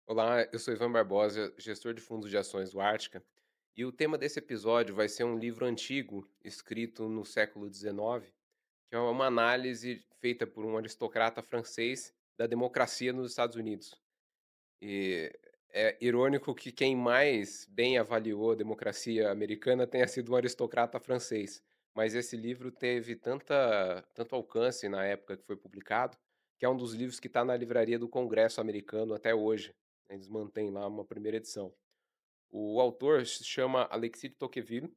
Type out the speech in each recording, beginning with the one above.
Olá, eu sou Ivan Barbosa, gestor de fundos de ações do Ártica, e o tema desse episódio vai ser um livro antigo, escrito no século XIX, que é uma análise feita por um aristocrata francês da democracia nos Estados Unidos. E é irônico que quem mais bem avaliou a democracia americana tenha sido um aristocrata francês, mas esse livro teve tanto alcance na época que foi publicado, que é um dos livros que está na livraria do Congresso americano até hoje. Eles mantêm lá uma primeira edição. O autor se chama Alexis de Tocqueville,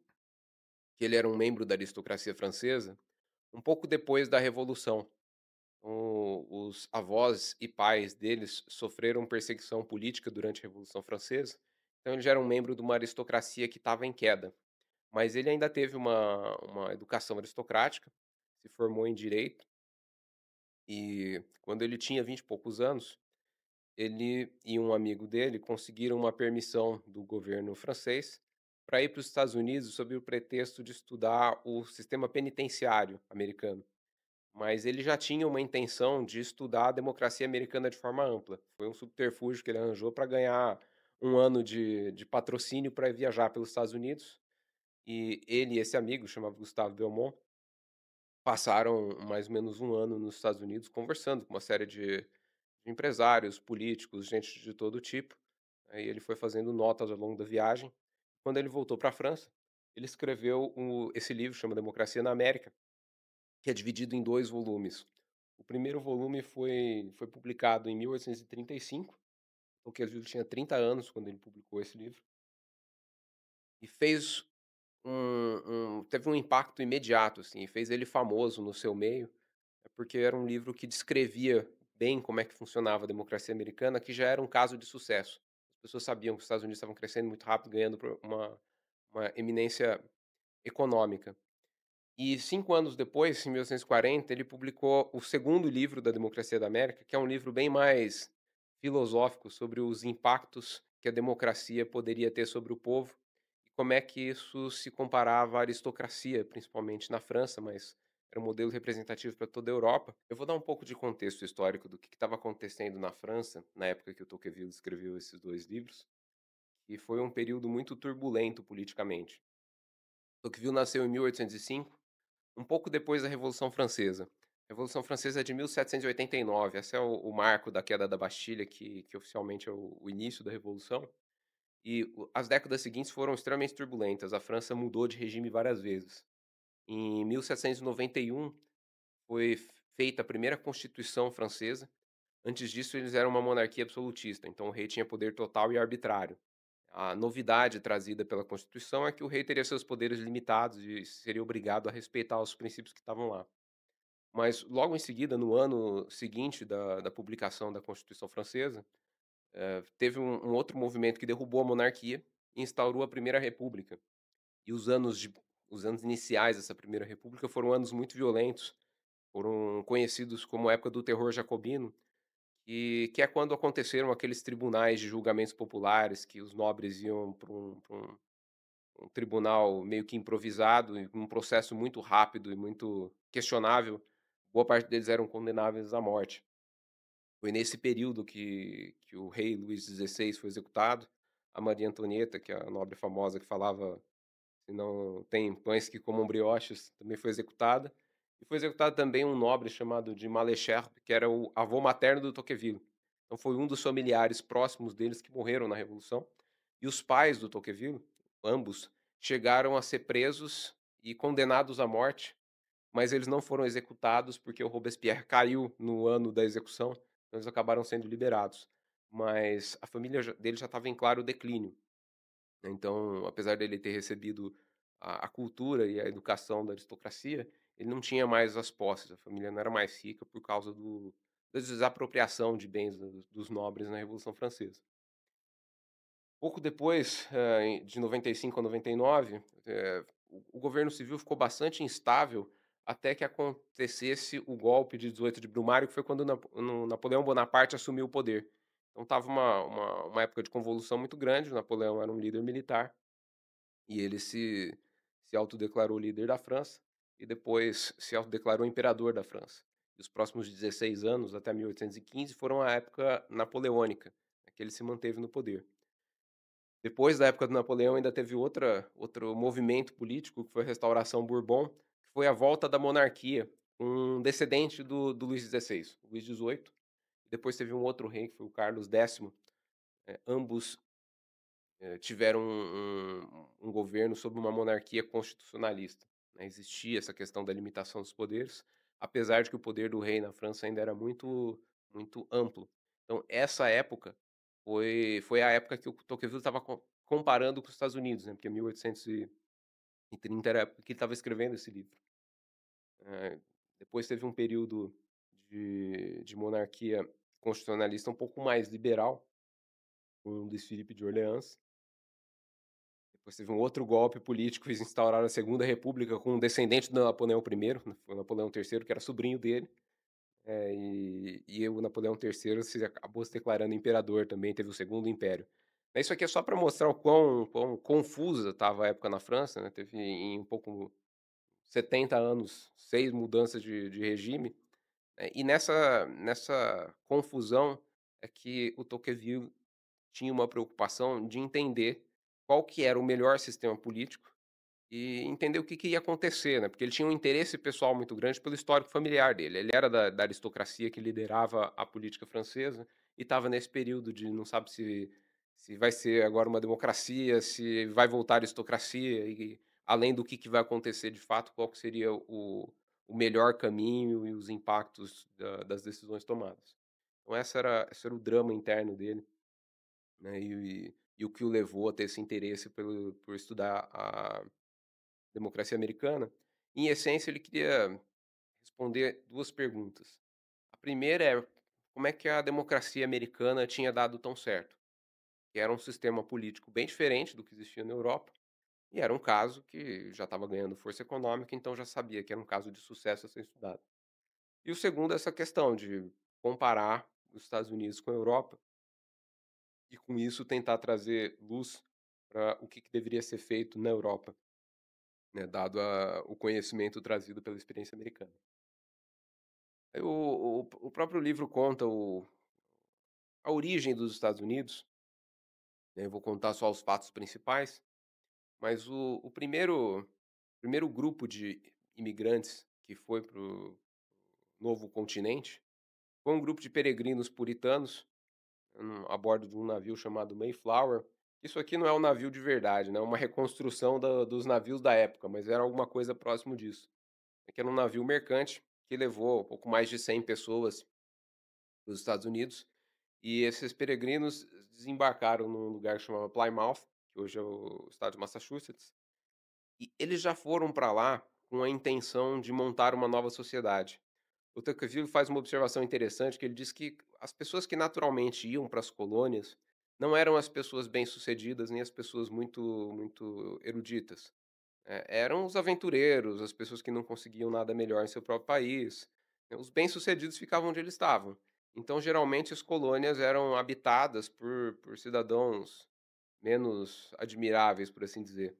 que ele era um membro da aristocracia francesa, um pouco depois da Revolução. Os avós e pais deles sofreram perseguição política durante a Revolução Francesa, então ele já era um membro de uma aristocracia que estava em queda. Mas ele ainda teve uma educação aristocrática, se formou em direito, e quando ele tinha 20 e poucos anos, ele e um amigo dele conseguiram uma permissão do governo francês para ir para os Estados Unidos sob o pretexto de estudar o sistema penitenciário americano. Mas ele já tinha uma intenção de estudar a democracia americana de forma ampla. Foi um subterfúgio que ele arranjou para ganhar um ano de patrocínio para viajar pelos Estados Unidos. E ele e esse amigo, chamado Gustavo Belmont, passaram mais ou menos um ano nos Estados Unidos conversando com uma série de empresários, políticos, gente de todo tipo. Aí ele foi fazendo notas ao longo da viagem. Quando ele voltou para a França, ele escreveu esse livro, chama Democracia na América, que é dividido em 2 volumes. O primeiro volume foi publicado em 1835, porque ele tinha 30 anos quando ele publicou esse livro, e fez teve um impacto imediato, assim, fez ele famoso no seu meio, porque era um livro que descrevia bem como é que funcionava a democracia americana, que já era um caso de sucesso. As pessoas sabiam que os Estados Unidos estavam crescendo muito rápido, ganhando uma eminência econômica. E 5 anos depois, em 1940, ele publicou o segundo livro da Democracia da América, que é um livro bem mais filosófico sobre os impactos que a democracia poderia ter sobre o povo e como é que isso se comparava à aristocracia, principalmente na França, mas era um modelo representativo para toda a Europa. Eu vou dar um pouco de contexto histórico do que estava acontecendo na França, na época que o Tocqueville escreveu esses 2 livros, e foi um período muito turbulento politicamente. Tocqueville nasceu em 1805, um pouco depois da Revolução Francesa. A Revolução Francesa é de 1789, esse é o marco da queda da Bastilha, que oficialmente é o início da Revolução. E as décadas seguintes foram extremamente turbulentas, a França mudou de regime várias vezes. Em 1791 foi feita a primeira Constituição francesa. Antes disso, eles eram uma monarquia absolutista, então o rei tinha poder total e arbitrário. A novidade trazida pela Constituição é que o rei teria seus poderes limitados e seria obrigado a respeitar os princípios que estavam lá. Mas logo em seguida, no ano seguinte da publicação da Constituição Francesa, teve um outro movimento que derrubou a monarquia e instaurou a Primeira República. E os anos iniciais dessa Primeira República foram anos muito violentos, foram conhecidos como a época do terror jacobino, que é quando aconteceram aqueles tribunais de julgamentos populares, que os nobres iam para um tribunal meio que improvisado, e um processo muito rápido e muito questionável. Boa parte deles eram condenáveis à morte. Foi nesse período que o rei Luís XVI foi executado, a Maria Antonieta, que é a nobre famosa que falava: "Se não tem pães que comam brioches", também foi executada. E foi executado também um nobre chamado de Maléchal, que era o avô materno do Tocqueville. Então foi um dos familiares próximos deles que morreram na revolução. E os pais do Tocqueville, ambos, chegaram a ser presos e condenados à morte, mas eles não foram executados, porque o Robespierre caiu no ano da execução, então eles acabaram sendo liberados. Mas a família dele já estava em claro declínio, né. Então, apesar dele ter recebido a cultura e a educação da aristocracia, ele não tinha mais as posses, a família não era mais rica por causa da desapropriação de bens dos nobres na Revolução Francesa. Pouco depois, de 95 a 99, o governo civil ficou bastante instável até que acontecesse o golpe de 18 de Brumário, que foi quando Napoleão Bonaparte assumiu o poder. Então estava uma época de convulsão muito grande, o Napoleão era um líder militar, e ele se autodeclarou líder da França, e depois se autodeclarou imperador da França. E os próximos 16 anos, até 1815, foram a época napoleônica, que ele se manteve no poder. Depois da época do Napoleão ainda teve outro movimento político, que foi a Restauração Bourbon, que foi a volta da monarquia, um descendente do Luís XVI, o Luís XVIII. Depois teve um outro rei, que foi o Carlos X. Ambos tiveram um governo sob uma monarquia constitucionalista, né. Existia essa questão da limitação dos poderes, apesar de que o poder do rei na França ainda era muito amplo. Então essa época foi a época que o Tocqueville estava comparando com os Estados Unidos, né, porque 1830 era a época que ele estava escrevendo esse livro. Eh, Depois teve um período de monarquia constitucionalista um pouco mais liberal, com o Luís Filipe de Orleans. Depois teve um outro golpe político, eles instauraram a Segunda República com um descendente do Napoleão I, né, foi o Napoleão III, que era sobrinho dele, e o Napoleão III acabou se declarando imperador também, teve o Segundo Império. Isso aqui é só para mostrar o quão confusa estava a época na França, né, teve em um pouco 70 anos, 6 mudanças de regime, e nessa confusão é que o Tocqueville tinha uma preocupação de entender qual que era o melhor sistema político e entender o que que ia acontecer, né, porque ele tinha um interesse pessoal muito grande pelo histórico familiar dele. Ele era da aristocracia que liderava a política francesa e estava nesse período de não sabe se vai ser agora uma democracia, se vai voltar à aristocracia e além do que vai acontecer de fato, qual que seria o melhor caminho e os impactos das decisões tomadas. Então esse era o drama interno dele, né, e o que o levou a ter esse interesse por estudar a democracia americana. Em essência, ele queria responder 2 perguntas. A primeira é: como é que a democracia americana tinha dado tão certo? Que era um sistema político bem diferente do que existia na Europa, e era um caso que já estava ganhando força econômica, então já sabia que era um caso de sucesso a ser estudado. E o segundo é essa questão de comparar os Estados Unidos com a Europa, e com isso tentar trazer luz para o que que deveria ser feito na Europa, né, dado o conhecimento trazido pela experiência americana. O próprio livro conta a origem dos Estados Unidos, né, eu vou contar só os fatos principais, mas o primeiro grupo de imigrantes que foi para o novo continente foi um grupo de peregrinos puritanos, a bordo de um navio chamado Mayflower. Isso aqui não é um navio de verdade, né, é uma reconstrução dos navios da época, mas era alguma coisa próximo disso. É que era um navio mercante que levou pouco mais de 100 pessoas dos Estados Unidos, e esses peregrinos desembarcaram num lugar que chamava Plymouth, que hoje é o estado de Massachusetts, e eles já foram para lá com a intenção de montar uma nova sociedade. O Tocqueville faz uma observação interessante, que ele diz que as pessoas que naturalmente iam para as colônias não eram as pessoas bem-sucedidas, nem as pessoas muito eruditas. Eram os aventureiros, as pessoas que não conseguiam nada melhor em seu próprio país, né, os bem-sucedidos ficavam onde eles estavam. Então, geralmente, as colônias eram habitadas por cidadãos menos admiráveis, por assim dizer.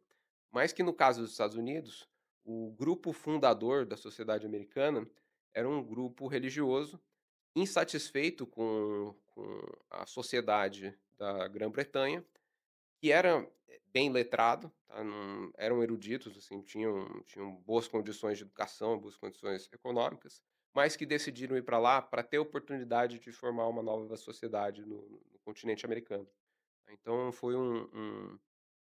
Mas que no caso dos Estados Unidos, o grupo fundador da sociedade americana era um grupo religioso, insatisfeito com a sociedade da Grã-Bretanha, que era, bem letrado, tá, não eram eruditos, assim, tinham boas condições de educação, boas condições econômicas, mas que decidiram ir para lá para ter a oportunidade de formar uma nova sociedade no continente americano. Então foi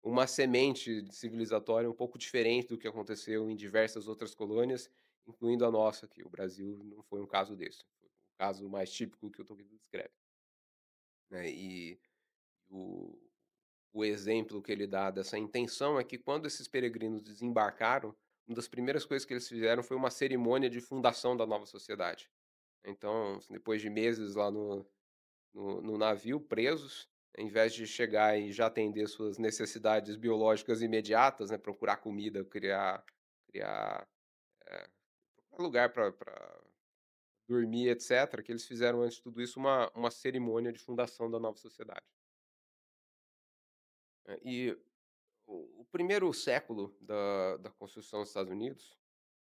uma semente civilizatória um pouco diferente do que aconteceu em diversas outras colônias, incluindo a nossa, que o Brasil não foi um caso desse, foi o caso mais típico que o Tocqueville descreve, né, e o o exemplo que ele dá dessa intenção é que quando esses peregrinos desembarcaram, uma das primeiras coisas que eles fizeram foi uma cerimônia de fundação da nova sociedade. Então, assim, depois de meses lá no navio, presos, em vez de chegar e já atender suas necessidades biológicas imediatas, né, procurar comida, criar, procurar lugar para dormir, etcétera, que eles fizeram antes de tudo isso uma cerimônia de fundação da nova sociedade. E o primeiro século da construção dos Estados Unidos,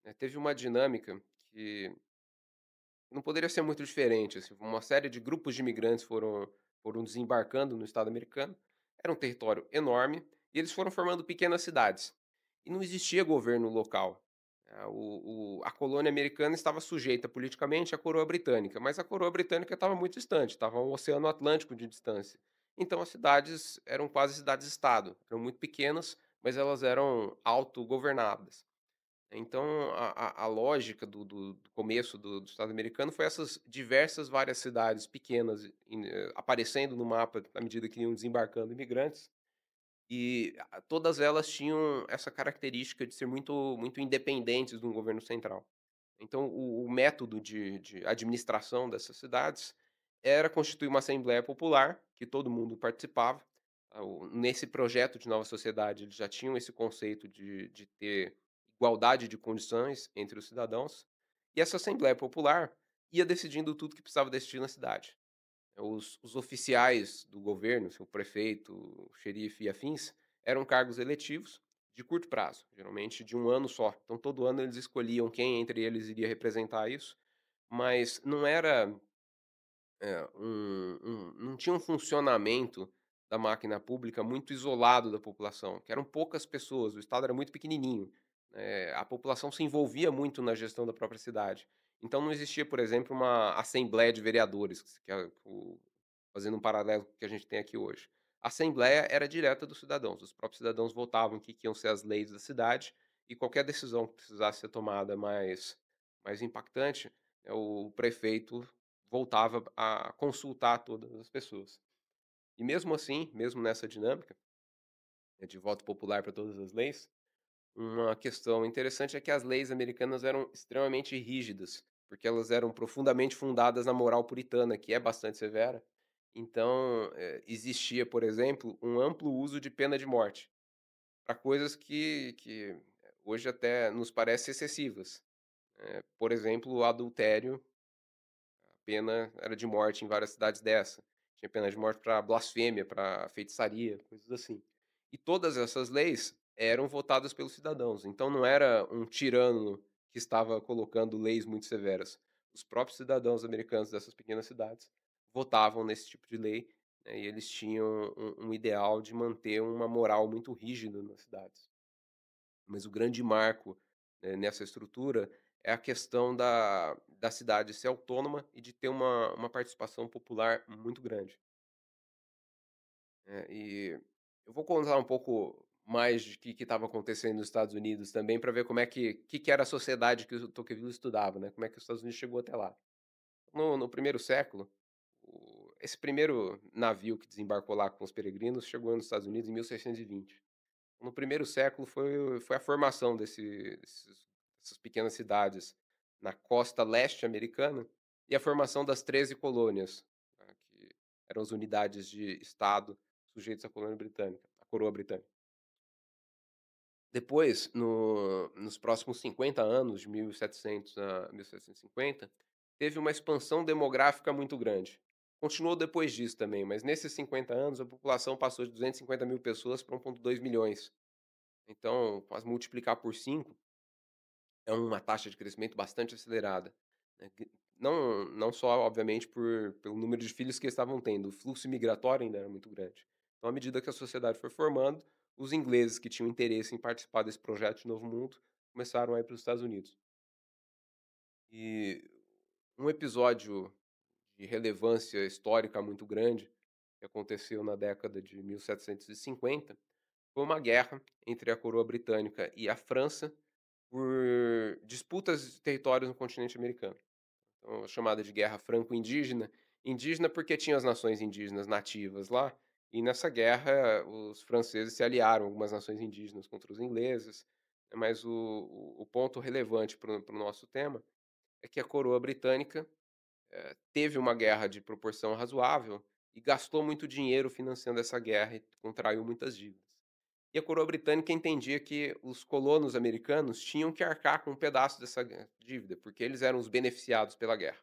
né, teve uma dinâmica que não poderia ser muito diferente, assim, uma série de grupos de imigrantes foram foram desembarcando no estado americano. Era um território enorme e eles foram formando pequenas cidades. E não existia governo local. A colônia americana estava sujeita politicamente à coroa britânica, mas a coroa britânica estava muito distante, estava a um oceano Atlântico de distância. Então as cidades eram quase cidades-estado, eram muito pequenas, mas elas eram autogovernadas. Então, a lógica do começo do Estado americano foi essas diversas várias cidades pequenas aparecendo no mapa à medida que iam desembarcando imigrantes, e todas elas tinham essa característica de ser muito independentes de um governo central. Então o método de administração dessas cidades era constituir uma assembleia popular, que todo mundo participava. Nesse projeto de nova sociedade, eles já tinham esse conceito de ter igualdade de condições entre os cidadãos, e essa assembleia popular ia decidindo tudo que precisava decidir na cidade. Os oficiais do governo, assim, o prefeito, o xerife e afins, eram cargos eletivos de curto prazo, geralmente de um ano só. Então todo ano eles escolhiam quem entre eles iria representar isso, mas não era não tinha um funcionamento da máquina pública muito isolado da população, que eram poucas pessoas, o estado era muito pequenininho, a população se envolvia muito na gestão da própria cidade. Então não existia, por exemplo, uma assembleia de vereadores, que é o fazendo um paralelo com o que a gente tem aqui hoje. A assembleia era direta dos cidadãos, os próprios cidadãos votavam o que iam ser as leis da cidade, e qualquer decisão que precisasse ser tomada mais impactante, o prefeito voltava a consultar todas as pessoas. E mesmo assim, mesmo nessa dinâmica, de voto popular para todas as leis, uma questão interessante é que as leis americanas eram extremamente rígidas, porque elas eram profundamente fundadas na moral puritana, que é bastante severa. Então, existia, por exemplo, um amplo uso de pena de morte para coisas que hoje até nos parecem excessivas. Por exemplo, o adultério, a pena era de morte em várias cidades dessa. Tinha pena de morte para blasfêmia, para feitiçaria, coisas assim. E todas essas leis eram votadas pelos cidadãos. Então não era um tirano que estava colocando leis muito severas. Os próprios cidadãos americanos dessas pequenas cidades votavam nesse tipo de lei, né, e eles tinham um ideal de manter uma moral muito rígida nas cidades. Mas o grande marco, nessa estrutura é a questão da cidade ser autônoma e de ter uma participação popular muito grande. E eu vou contar um pouco mais de que estava acontecendo nos Estados Unidos também, para ver como é que era a sociedade que o Tocqueville estudava, né, como é que os Estados Unidos chegou até lá. No primeiro século, esse primeiro navio que desembarcou lá com os peregrinos chegou nos Estados Unidos em 1620. No primeiro século foi a formação dessas pequenas cidades na costa leste americana e a formação das 13 colônias, né, que eram as unidades de estado sujeitos à colônia britânica, à coroa britânica. Depois, nos próximos 50 anos, de 1700 a 1750, teve uma expansão demográfica muito grande. Continuou depois disso também, mas nesses 50 anos a população passou de 250.000 pessoas para 1,2 milhões. Então, faz multiplicar por 5 é uma taxa de crescimento bastante acelerada, né, que não só, obviamente, pelo número de filhos que eles estavam tendo, o fluxo migratório ainda era muito grande. Então, à medida que a sociedade foi formando, os ingleses que tinham interesse em participar desse projeto de novo mundo, começaram a ir para os Estados Unidos. E um episódio de relevância histórica muito grande, que aconteceu na década de 1750, foi uma guerra entre a coroa britânica e a França por disputas de territórios no continente americano. Então, chamada de Guerra Franco-Indígena. Indígena porque tinha as nações indígenas nativas lá, e nessa guerra os franceses se aliaram a algumas nações indígenas contra os ingleses, né, mas o ponto relevante para o nosso tema é que a coroa britânica teve uma guerra de proporção razoável e gastou muito dinheiro financiando essa guerra e contraiu muitas dívidas. E a coroa britânica entendia que os colonos americanos tinham que arcar com um pedaço dessa dívida, porque eles eram os beneficiados pela guerra.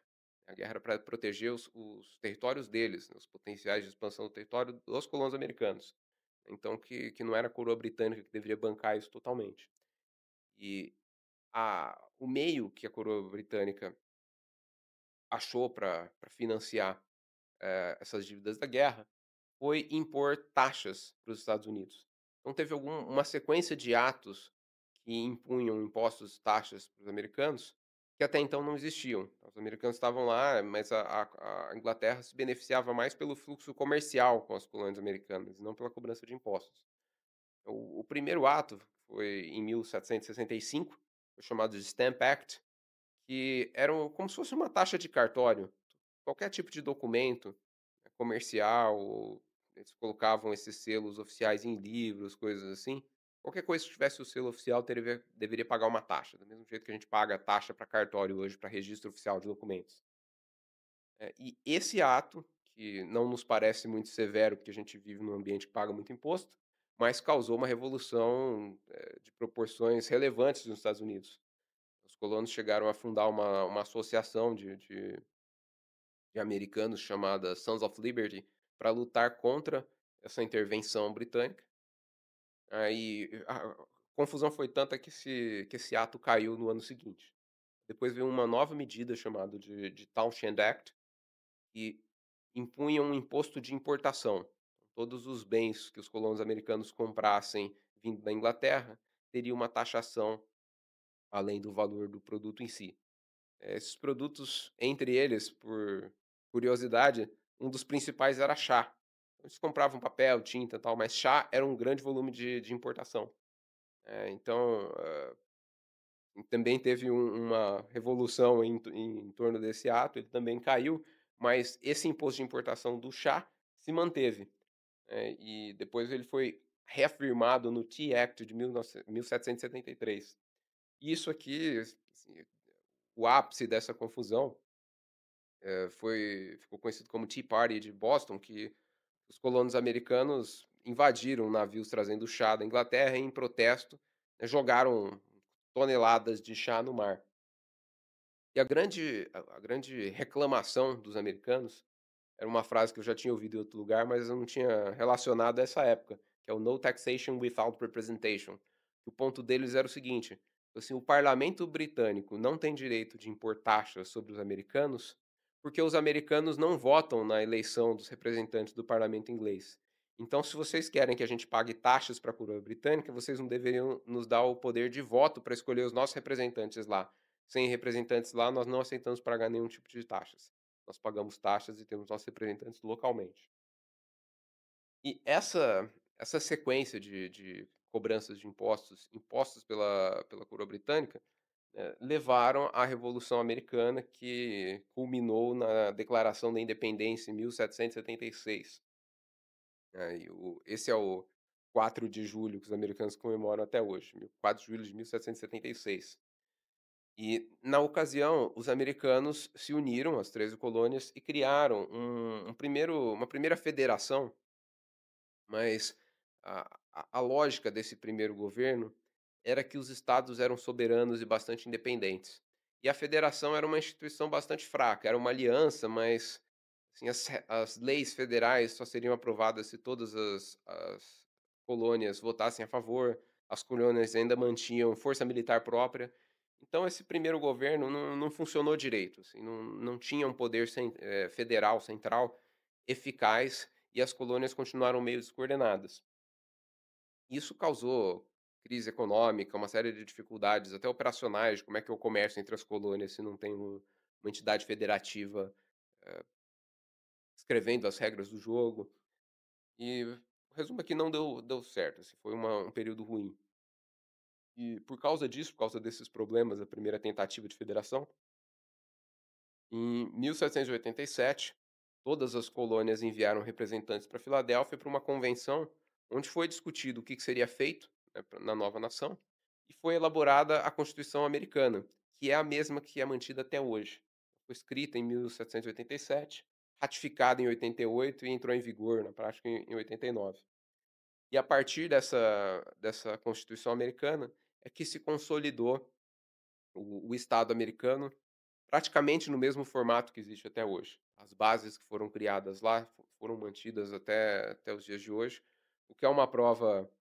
A guerra era para proteger os territórios deles, né, os potenciais de expansão do território dos colonos americanos. Então, que não era a coroa britânica que deveria bancar isso totalmente. E o meio que a coroa britânica achou para financiar essas dívidas da guerra, foi impor taxas para os Estados Unidos. Então teve uma sequência de atos que impunham impostos, taxas para os americanos, que até então não existiam. Os americanos estavam lá, mas a Inglaterra se beneficiava mais pelo fluxo comercial com as colônias americanas, não pela cobrança de impostos. O primeiro ato foi em 1765, foi chamado de Stamp Act, que era como se fosse uma taxa de cartório. Qualquer tipo de documento comercial, ou eles colocavam esses selos oficiais em livros, coisas assim. Qualquer coisa que tivesse o selo oficial deveria pagar uma taxa, do mesmo jeito que a gente paga taxa para cartório hoje, para registro oficial de documentos. E esse ato, que não nos parece muito severo, porque a gente vive num ambiente que paga muito imposto, mas causou uma revolução, de proporções relevantes nos Estados Unidos. Os colonos chegaram a fundar uma associação de americanos chamada Sons of Liberty, para lutar contra essa intervenção britânica. Aí a confusão foi tanta que esse ato caiu no ano seguinte. Depois veio uma nova medida chamada de Townshend Act, que impunha um imposto de importação. Todos os bens que os colonos americanos comprassem vindo da Inglaterra teria uma taxação além do valor do produto em si. Esses produtos, entre eles, por curiosidade, um dos principais era chá. Eles compravam papel, tinta, tal, mas chá era um grande volume de importação. Então, também teve uma revolução em torno desse ato, ele também caiu, mas esse imposto de importação do chá se manteve, e depois ele foi reafirmado no Tea Act de 1773. Isso aqui, assim, o ápice dessa confusão, ficou conhecido como Tea Party de Boston, que os colonos americanos invadiram navios trazendo chá da Inglaterra e, em protesto, jogaram toneladas de chá no mar. E a grande reclamação dos americanos era uma frase que eu já tinha ouvido em outro lugar, mas eu não tinha relacionado a essa época, que é o "No taxation without representation". O ponto deles era o seguinte, assim: o parlamento britânico não tem direito de impor taxas sobre os americanos, porque os americanos não votam na eleição dos representantes do parlamento inglês. Então, se vocês querem que a gente pague taxas para a coroa britânica, vocês não deveriam nos dar o poder de voto para escolher os nossos representantes lá. Sem representantes lá, nós não aceitamos pagar nenhum tipo de taxas. Nós pagamos taxas e temos nossos representantes localmente. E essa sequência de cobranças de impostos impostos pela coroa britânica, levaram à Revolução Americana, que culminou na Declaração da Independência em 1776. Esse é o 4 de julho que os americanos comemoram até hoje, 4 de julho de 1776. E, na ocasião, os americanos se uniram, as 13 colônias, e criaram uma primeira federação, mas a lógica desse primeiro governo era que os estados eram soberanos e bastante independentes. E a federação era uma instituição bastante fraca, era uma aliança, mas assim, as leis federais só seriam aprovadas se todas as colônias votassem a favor, as colônias ainda mantinham força militar própria. Então esse primeiro governo não funcionou direito, assim, não tinha um poder federal, central, eficaz, e as colônias continuaram meio descoordenadas. Isso causou crise econômica, uma série de dificuldades, até operacionais, de como é que é o comércio entre as colônias se não tem uma entidade federativa escrevendo as regras do jogo. E o resumo é que não deu certo, assim, foi um período ruim. E por causa disso, por causa desses problemas, a primeira tentativa de federação, em 1787, todas as colônias enviaram representantes para Filadélfia para uma convenção onde foi discutido o que seria feito, né, na nova nação, e foi elaborada a Constituição Americana, que é a mesma que é mantida até hoje. Foi escrita em 1787, ratificada em 88 e entrou em vigor na prática em 89. E a partir dessa Constituição Americana é que se consolidou o Estado americano, praticamente no mesmo formato que existe até hoje. As bases que foram criadas lá foram mantidas até os dias de hoje, o que é uma prova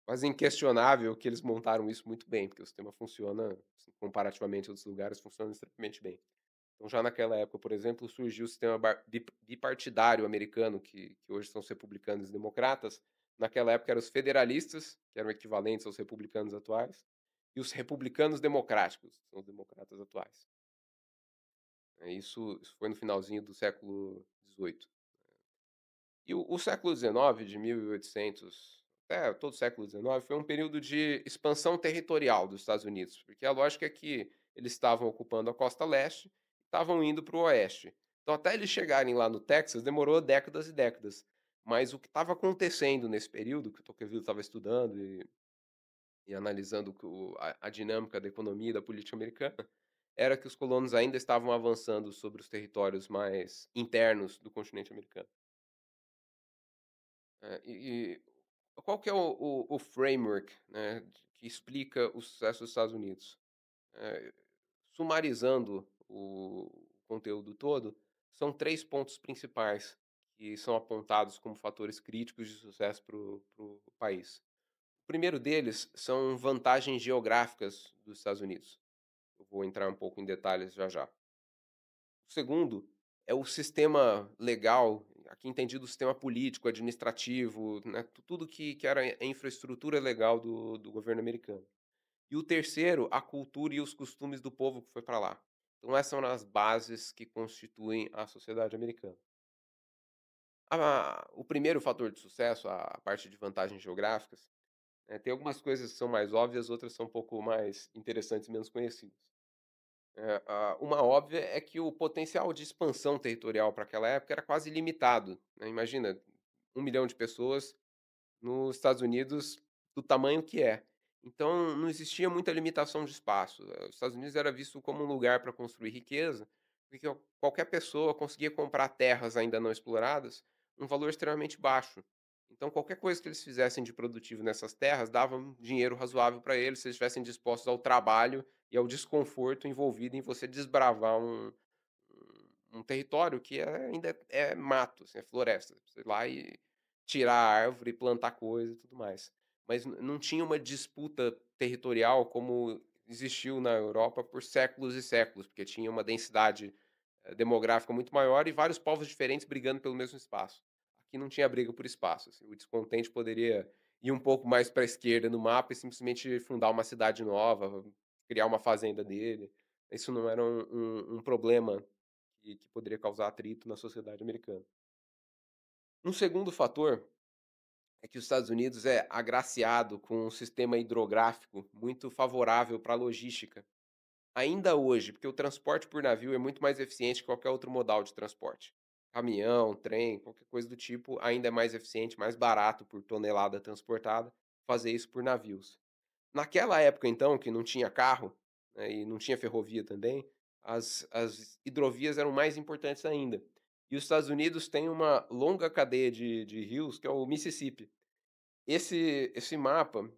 quase inquestionável que eles montaram isso muito bem, porque o sistema funciona, assim, comparativamente a outros lugares, funciona extremamente bem. Então já naquela época, por exemplo, surgiu o sistema bipartidário americano, que hoje são os republicanos e democratas. Naquela época eram os federalistas, que eram equivalentes aos republicanos atuais, e os republicanos democráticos, que são os democratas atuais. Isso foi no finalzinho do século XVIII. E o século XIX, de 1800 até todo o século XIX, foi um período de expansão territorial dos Estados Unidos, porque a lógica é que eles estavam ocupando a costa leste, estavam indo para o oeste. Então, até eles chegarem lá no Texas, demorou décadas e décadas. Mas o que estava acontecendo nesse período, que o Tocqueville estava estudando e analisando a dinâmica da economia e da política americana, era que os colonos ainda estavam avançando sobre os territórios mais internos do continente americano. E qual que é o framework, né, que explica o sucesso dos Estados Unidos? Eh, Sumarizando o conteúdo todo, são 3 pontos principais que são apontados como fatores críticos de sucesso para o país. O primeiro deles são vantagens geográficas dos Estados Unidos. Eu vou entrar um pouco em detalhes já já. O segundo é o sistema legal, aqui entendido o sistema político, administrativo, né, tudo que era a infraestrutura legal do governo americano. E o terceiro, a cultura e os costumes do povo que foi para lá. Então essas são as bases que constituem a sociedade americana. O primeiro fator de sucesso, a parte de vantagens geográficas, tem algumas coisas que são mais óbvias, outras são um pouco mais interessantes e menos conhecidas. Uma óbvia é que o potencial de expansão territorial para aquela época era quase ilimitado, né, imagina, 1 milhão de pessoas nos Estados Unidos do tamanho que é. Então não existia muita limitação de espaço. Os Estados Unidos era visto como um lugar para construir riqueza, porque qualquer pessoa conseguia comprar terras ainda não exploradas, um valor extremamente baixo. Então qualquer coisa que eles fizessem de produtivo nessas terras dava um dinheiro razoável para eles, se eles estivessem dispostos ao trabalho e ao desconforto envolvido em você desbravar um território que ainda é mato, assim, é floresta. Você ir lá e tirar a árvore, plantar coisa e tudo mais. Mas não tinha uma disputa territorial como existiu na Europa por séculos e séculos, porque tinha uma densidade, demográfica muito maior e vários povos diferentes brigando pelo mesmo espaço. Aqui não tinha briga por espaço, assim, o descontente poderia ir um pouco mais para a esquerda no mapa e simplesmente fundar uma cidade nova, criar uma fazenda dele. Isso não era um problema que poderia causar atrito na sociedade americana. Um segundo fator é que os Estados Unidos é agraciado com um sistema hidrográfico muito favorável para a logística. Ainda hoje, porque o transporte por navio é muito mais eficiente que qualquer outro modal de transporte. Caminhão, trem, qualquer coisa do tipo, ainda é mais eficiente, mais barato por tonelada transportada, fazer isso por navios. Naquela época, então, que não tinha carro, né, e não tinha ferrovia também, as hidrovias eram mais importantes ainda. E os Estados Unidos têm uma longa cadeia de rios, que é o Mississippi. Esse mapa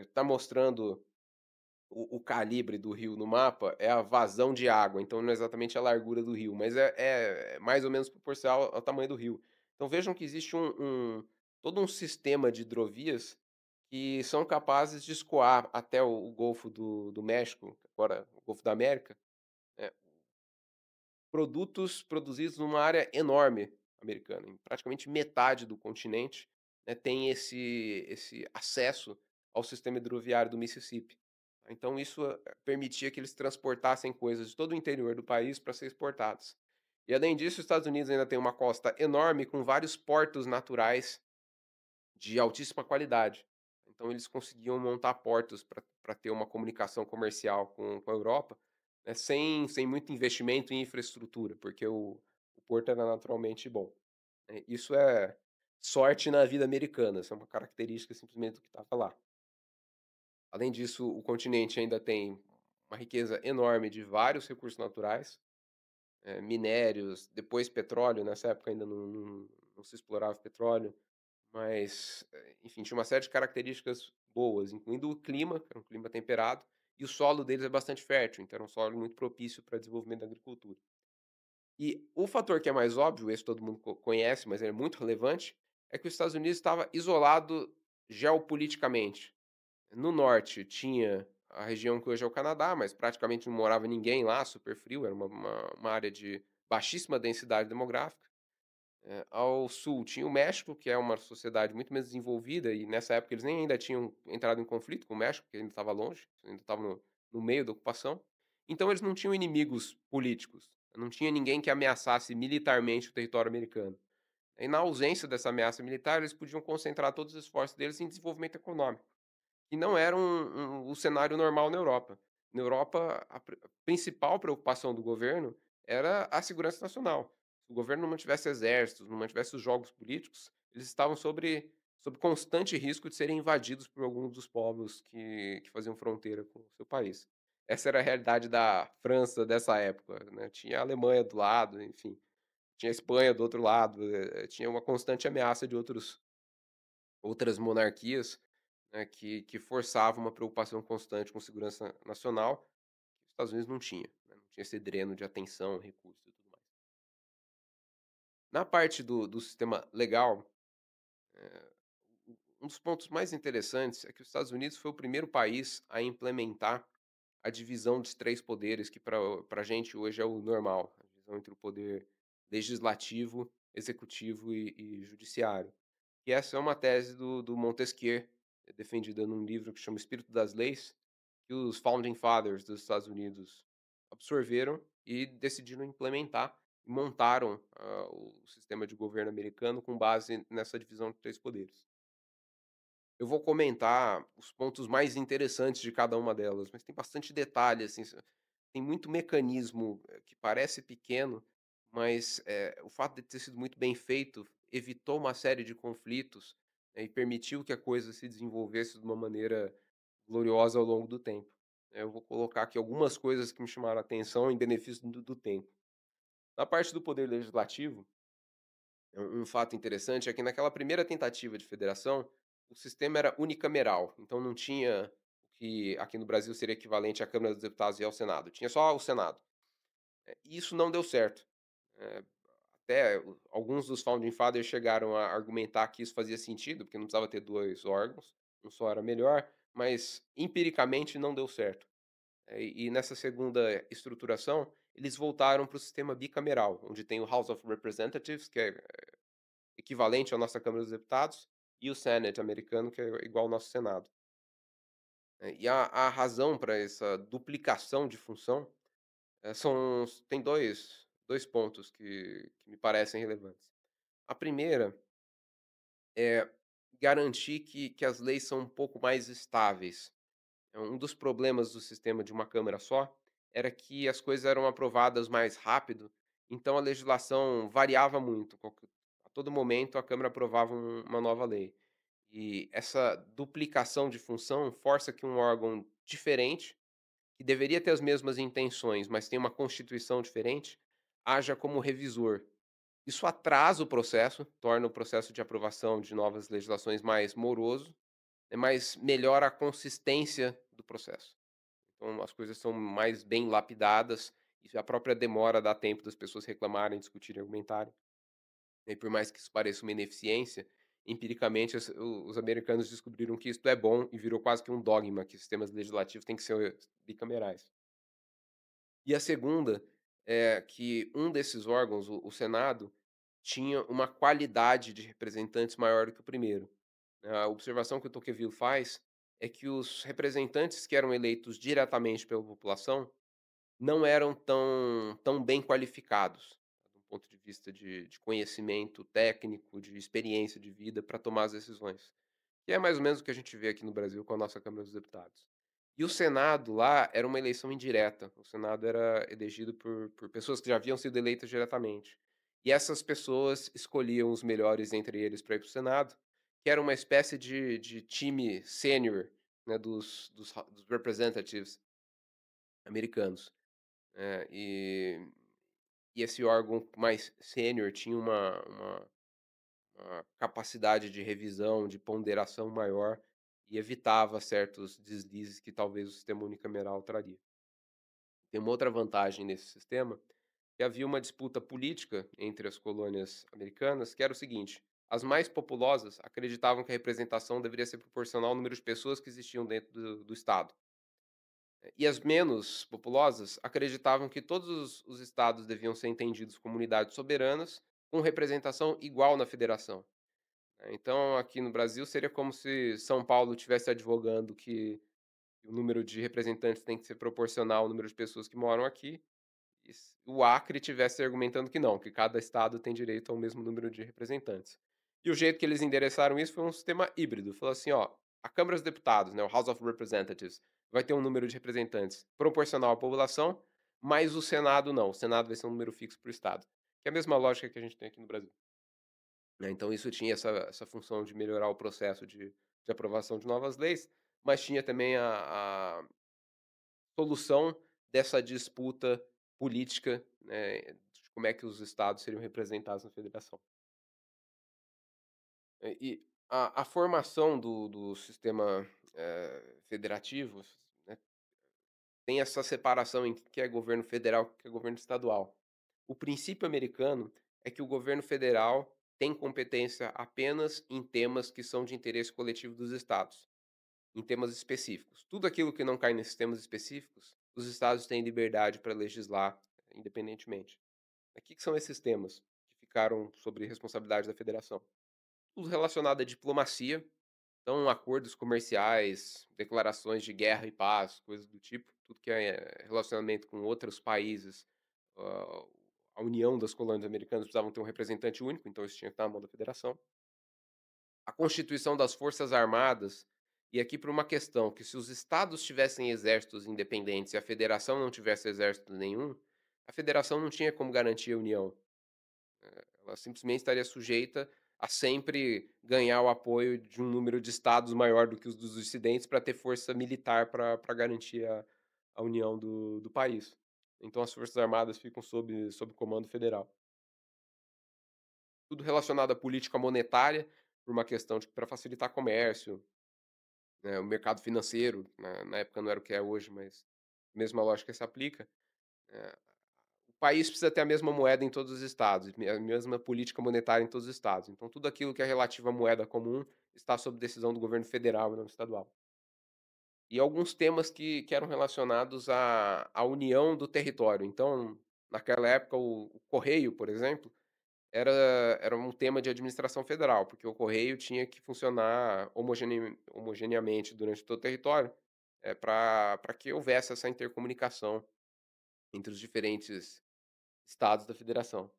está mostrando o calibre do rio no mapa, é a vazão de água, então não é exatamente a largura do rio, mas é mais ou menos proporcional ao tamanho do rio. Então vejam que existe todo um sistema de hidrovias que são capazes de escoar até o Golfo do México, agora o Golfo da América, né, produtos produzidos numa área enorme americana, em praticamente metade do continente, né, tem esse acesso ao sistema hidroviário do Mississippi. Então isso, permitia que eles transportassem coisas de todo o interior do país para ser exportadas. E além disso, os Estados Unidos ainda tem uma costa enorme com vários portos naturais de altíssima qualidade. Então eles conseguiam montar portos para ter uma comunicação comercial com a Europa, né, sem muito investimento em infraestrutura, porque o porto era naturalmente bom. Isso é sorte na vida americana, isso é uma característica simplesmente do que estava lá. Além disso, o continente ainda tem uma riqueza enorme de vários recursos naturais, minérios, depois petróleo, nessa época ainda não se explorava petróleo, mas, enfim, tinha uma série de características boas, incluindo o clima, que era um clima temperado, e o solo deles é bastante fértil, então era um solo muito propício para desenvolvimento da agricultura. E o fator que é mais óbvio, esse todo mundo conhece, mas é muito relevante, é que os Estados Unidos estava isolado geopoliticamente. No norte tinha a região que hoje é o Canadá, mas praticamente não morava ninguém lá, super frio, era uma área de baixíssima densidade demográfica. Ao sul tinha o México, que é uma sociedade muito menos desenvolvida, e nessa época eles nem ainda tinham entrado em conflito com o México, porque ainda estava longe, ainda estava no meio da ocupação. Então eles não tinham inimigos políticos, não tinha ninguém que ameaçasse militarmente o território americano. E na ausência dessa ameaça militar, eles podiam concentrar todos os esforços deles em desenvolvimento econômico. E não era o cenário normal na Europa. Na Europa, a principal preocupação do governo era a segurança nacional. Se o governo não mantivesse exércitos, não mantivesse os jogos políticos, eles estavam sobre constante risco de serem invadidos por alguns dos povos que faziam fronteira com o seu país. Essa era a realidade da França dessa época, né, tinha a Alemanha do lado, enfim, tinha a Espanha do outro lado, tinha uma constante ameaça de outras monarquias, né, que forçavam uma preocupação constante com segurança nacional, que os Estados Unidos não tinha, né, não tinha esse dreno de atenção, recursos e tudo mais. Na parte do sistema legal, um dos pontos mais interessantes é que os Estados Unidos foi o primeiro país a implementar a divisão dos 3 poderes que para a gente hoje é o normal, a divisão entre o poder legislativo, executivo e judiciário. E essa é uma tese do Montesquieu, defendida num livro que chama Espírito das Leis, que os founding fathers dos Estados Unidos absorveram e decidiram implementar, e montaram, o sistema de governo americano com base nessa divisão de 3 poderes. Eu vou comentar os pontos mais interessantes de cada uma delas, mas tem bastante detalhe, assim, tem muito mecanismo, que parece pequeno, mas, o fato de ter sido muito bem feito evitou uma série de conflitos, e permitiu que a coisa se desenvolvesse de uma maneira gloriosa ao longo do tempo. Eu vou colocar aqui algumas coisas que me chamaram a atenção em benefício do tempo. Na parte do poder legislativo, um fato interessante é que naquela primeira tentativa de federação, o sistema era unicameral, então não tinha o que aqui no Brasil seria equivalente à Câmara dos Deputados e ao Senado, tinha só o Senado. E isso não deu certo. Eh, até alguns dos founding fathers chegaram a argumentar que isso fazia sentido, porque não precisava ter 2 órgãos, um só era melhor, mas empiricamente não deu certo. E nessa segunda estruturação, eles voltaram para o sistema bicameral, onde tem o House of Representatives, que é equivalente à nossa Câmara dos Deputados, e o Senate americano, que é igual ao nosso Senado. E a razão para essa duplicação de função, tem dois pontos que me parecem relevantes. A primeira é garantir que as leis são um pouco mais estáveis. Um dos problemas do sistema de uma câmara só, era que as coisas eram aprovadas mais rápido, então a legislação variava muito, a todo momento a câmara aprovava uma nova lei. E essa duplicação de função força que um órgão diferente, que deveria ter as mesmas intenções, mas tem uma constituição diferente, haja como revisor. Isso atrasa o processo, torna o processo de aprovação de novas legislações mais moroso, mas melhora a consistência do processo. Então as coisas são mais bem lapidadas, e a própria demora dá tempo das pessoas reclamarem, discutirem, argumentarem. E por mais que isso pareça uma ineficiência, empiricamente os americanos descobriram que isso é bom e virou quase que um dogma, que sistemas legislativos têm que ser bicamerais. E a segunda é que um desses órgãos, o Senado, tinha uma qualidade de representantes maior do que o primeiro. A observação que o Tocqueville faz é que os representantes que eram eleitos diretamente pela população não eram tão bem qualificados, do ponto de vista de conhecimento técnico, de experiência de vida para tomar as decisões. Que é mais ou menos o que a gente vê aqui no Brasil com a nossa Câmara dos Deputados. E o Senado lá era uma eleição indireta, o Senado era elegido por pessoas que já haviam sido eleitas diretamente. E essas pessoas escolhiam os melhores entre eles para ir para o Senado, que era uma espécie de time sênior, né, dos representatives americanos. E esse órgão mais sênior tinha uma capacidade de revisão, de ponderação maior e evitava certos deslizes que talvez o sistema unicameral traria. Tem uma outra vantagem nesse sistema, que havia uma disputa política entre as colônias americanas, que era o seguinte: as mais populosas acreditavam que a representação deveria ser proporcional ao número de pessoas que existiam dentro do estado. E as menos populosas acreditavam que todos os estados deviam ser entendidos como unidades soberanas, com representação igual na federação. Então, aqui no Brasil, seria como se São Paulo estivesse advogando que o número de representantes tem que ser proporcional ao número de pessoas que moram aqui, e o Acre tivesse argumentando que não, que cada estado tem direito ao mesmo número de representantes. E o jeito que eles endereçaram isso foi um sistema híbrido. Falou assim, ó, a Câmara dos Deputados, né, o House of Representatives, vai ter um número de representantes proporcional à população, mas o Senado não. O Senado vai ser um número fixo para o estado. Que é a mesma lógica que a gente tem aqui no Brasil. Né, então isso tinha essa função de melhorar o processo de aprovação de novas leis, mas tinha também a solução dessa disputa política, né, de como é que os estados seriam representados na federação. E a formação do sistema, federativo, né, tem essa separação em que é governo federal, o que é governo estadual. O princípio americano é que o governo federal tem competência apenas em temas que são de interesse coletivo dos estados, em temas específicos. Tudo aquilo que não cai nesses temas específicos, os estados têm liberdade para legislar independentemente. O que são esses temas que ficaram sobre responsabilidade da federação? Tudo relacionado à diplomacia, então acordos comerciais, declarações de guerra e paz, coisas do tipo, tudo que é relacionamento com outros países. ah, a união das colônias americanas precisavam ter um representante único, então isso tinha que estar na mão da federação. A constituição das forças armadas, e aqui por uma questão que se os estados tivessem exércitos independentes e a federação não tivesse exército nenhum, a federação não tinha como garantir a união. Ela simplesmente estaria sujeita a sempre ganhar o apoio de um número de estados maior do que os dos dissidentes para ter força militar para garantir a união do país. Então as forças armadas ficam sob comando federal. Tudo relacionado à política monetária, por uma questão de para facilitar comércio, né, o mercado financeiro, na época não era o que é hoje, mas a mesma lógica se aplica. Eh, o país precisa ter a mesma moeda em todos os estados, a mesma política monetária em todos os estados. Então tudo aquilo que é relativo à moeda comum está sob decisão do governo federal e não estadual. E alguns temas que eram relacionados à união do território. Então, naquela época, o correio, por exemplo, era era um tema de administração federal, porque o correio tinha que funcionar homogeneamente durante todo o território, pra que houvesse essa intercomunicação entre os diferentes estados da federação.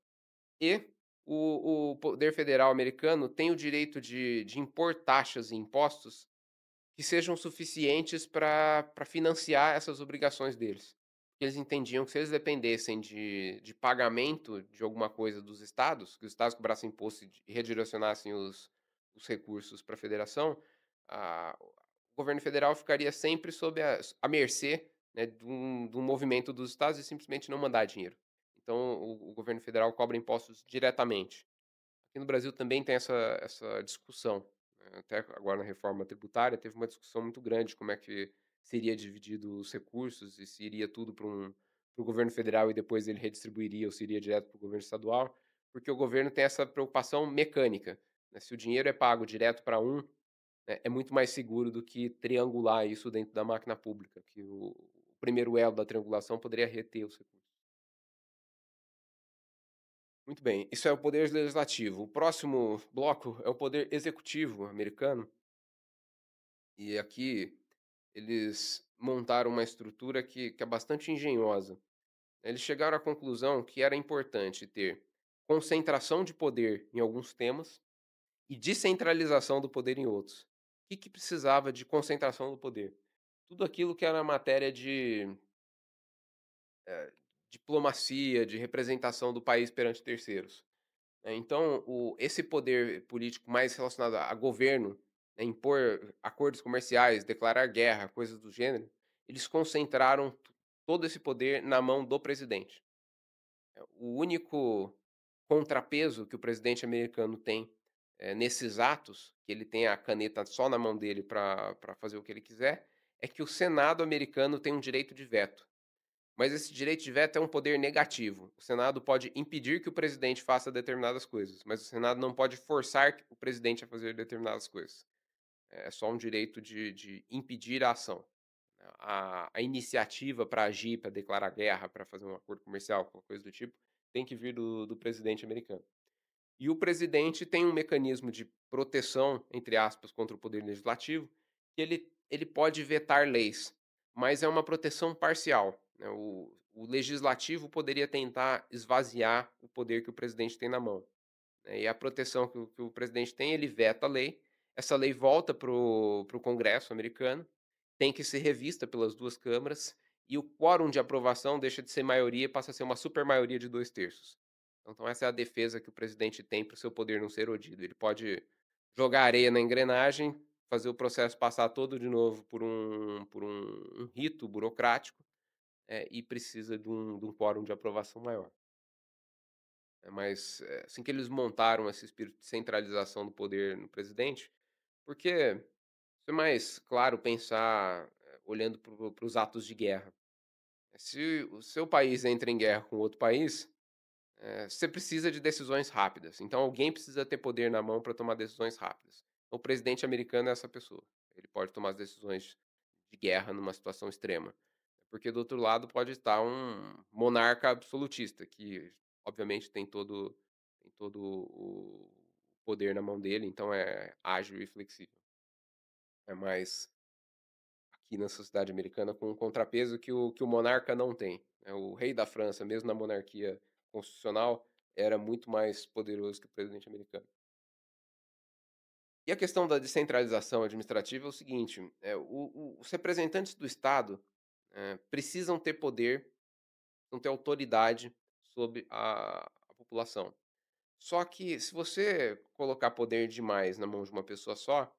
E o poder federal americano tem o direito de impor taxas e impostos que sejam suficientes para financiar essas obrigações deles. Eles entendiam que se eles dependessem de pagamento de alguma coisa dos estados, que os estados cobrassem imposto e redirecionassem os recursos para a federação, o governo federal ficaria sempre sob a mercê, né, de um movimento dos estados e simplesmente não mandar dinheiro. Então o governo federal cobra impostos diretamente. Aqui no Brasil também tem essa discussão, né, até agora na reforma tributária teve uma discussão muito grande como é que seria dividido os recursos e se iria tudo para o governo federal e depois ele redistribuiria ou se iria direto para o governo estadual, porque o governo tem essa preocupação mecânica, né, se o dinheiro é pago direto para um, né, é muito mais seguro do que triangular isso dentro da máquina pública, que o primeiro elo da triangulação poderia reter os recursos. Muito bem, isso é o poder legislativo. O próximo bloco é o poder executivo americano. E aqui eles montaram uma estrutura que é bastante engenhosa. Eles chegaram à conclusão que era importante ter concentração de poder em alguns temas e descentralização do poder em outros. O que precisava de concentração do poder? Tudo aquilo que era matéria de diplomacia, de representação do país perante terceiros. Então, esse poder político mais relacionado a governo, né, impor acordos comerciais, declarar guerra, coisas do gênero, eles concentraram todo esse poder na mão do presidente. O único contrapeso que o presidente americano tem nesses atos, que ele tem a caneta só na mão dele para fazer o que ele quiser, é que o Senado americano tem um direito de veto. Mas esse direito de veto é um poder negativo. O Senado pode impedir que o presidente faça determinadas coisas, mas o Senado não pode forçar o presidente a fazer determinadas coisas. É só um direito de impedir a ação. a iniciativa para agir, para declarar guerra, para fazer um acordo comercial, qualquer coisa do tipo, tem que vir do presidente americano. E o presidente tem um mecanismo de proteção, entre aspas, contra o poder legislativo, que ele pode vetar leis, mas é uma proteção parcial, né. O legislativo poderia tentar esvaziar o poder que o presidente tem na mão, né, e a proteção que o presidente tem, ele veta a lei, essa lei volta para o Congresso americano, tem que ser revista pelas 2 câmaras, e o quórum de aprovação deixa de ser maioria e passa a ser uma supermaioria de 2/3. Então essa é a defesa que o presidente tem para o seu poder não ser erodido. Ele pode jogar areia na engrenagem, fazer o processo passar todo de novo por um rito burocrático, e precisa de um quórum de aprovação maior. Mas, assim que eles montaram esse espírito de centralização do poder no presidente, porque isso é mais claro pensar, olhando para os atos de guerra. Se o seu país entra em guerra com outro país, você precisa de decisões rápidas, então alguém precisa ter poder na mão para tomar decisões rápidas. O presidente americano é essa pessoa. Ele pode tomar as decisões de guerra numa situação extrema. Porque do outro lado pode estar um monarca absolutista, que obviamente tem todo o poder na mão dele, então é ágil e flexível. É mais aqui na sociedade americana com um contrapeso que o monarca não tem, né. O rei da França, mesmo na monarquia constitucional, era muito mais poderoso que o presidente americano. E a questão da descentralização administrativa é o seguinte, os representantes do estado, precisam ter poder, não ter autoridade sobre a população. Só que se você colocar poder demais na mão de uma pessoa só,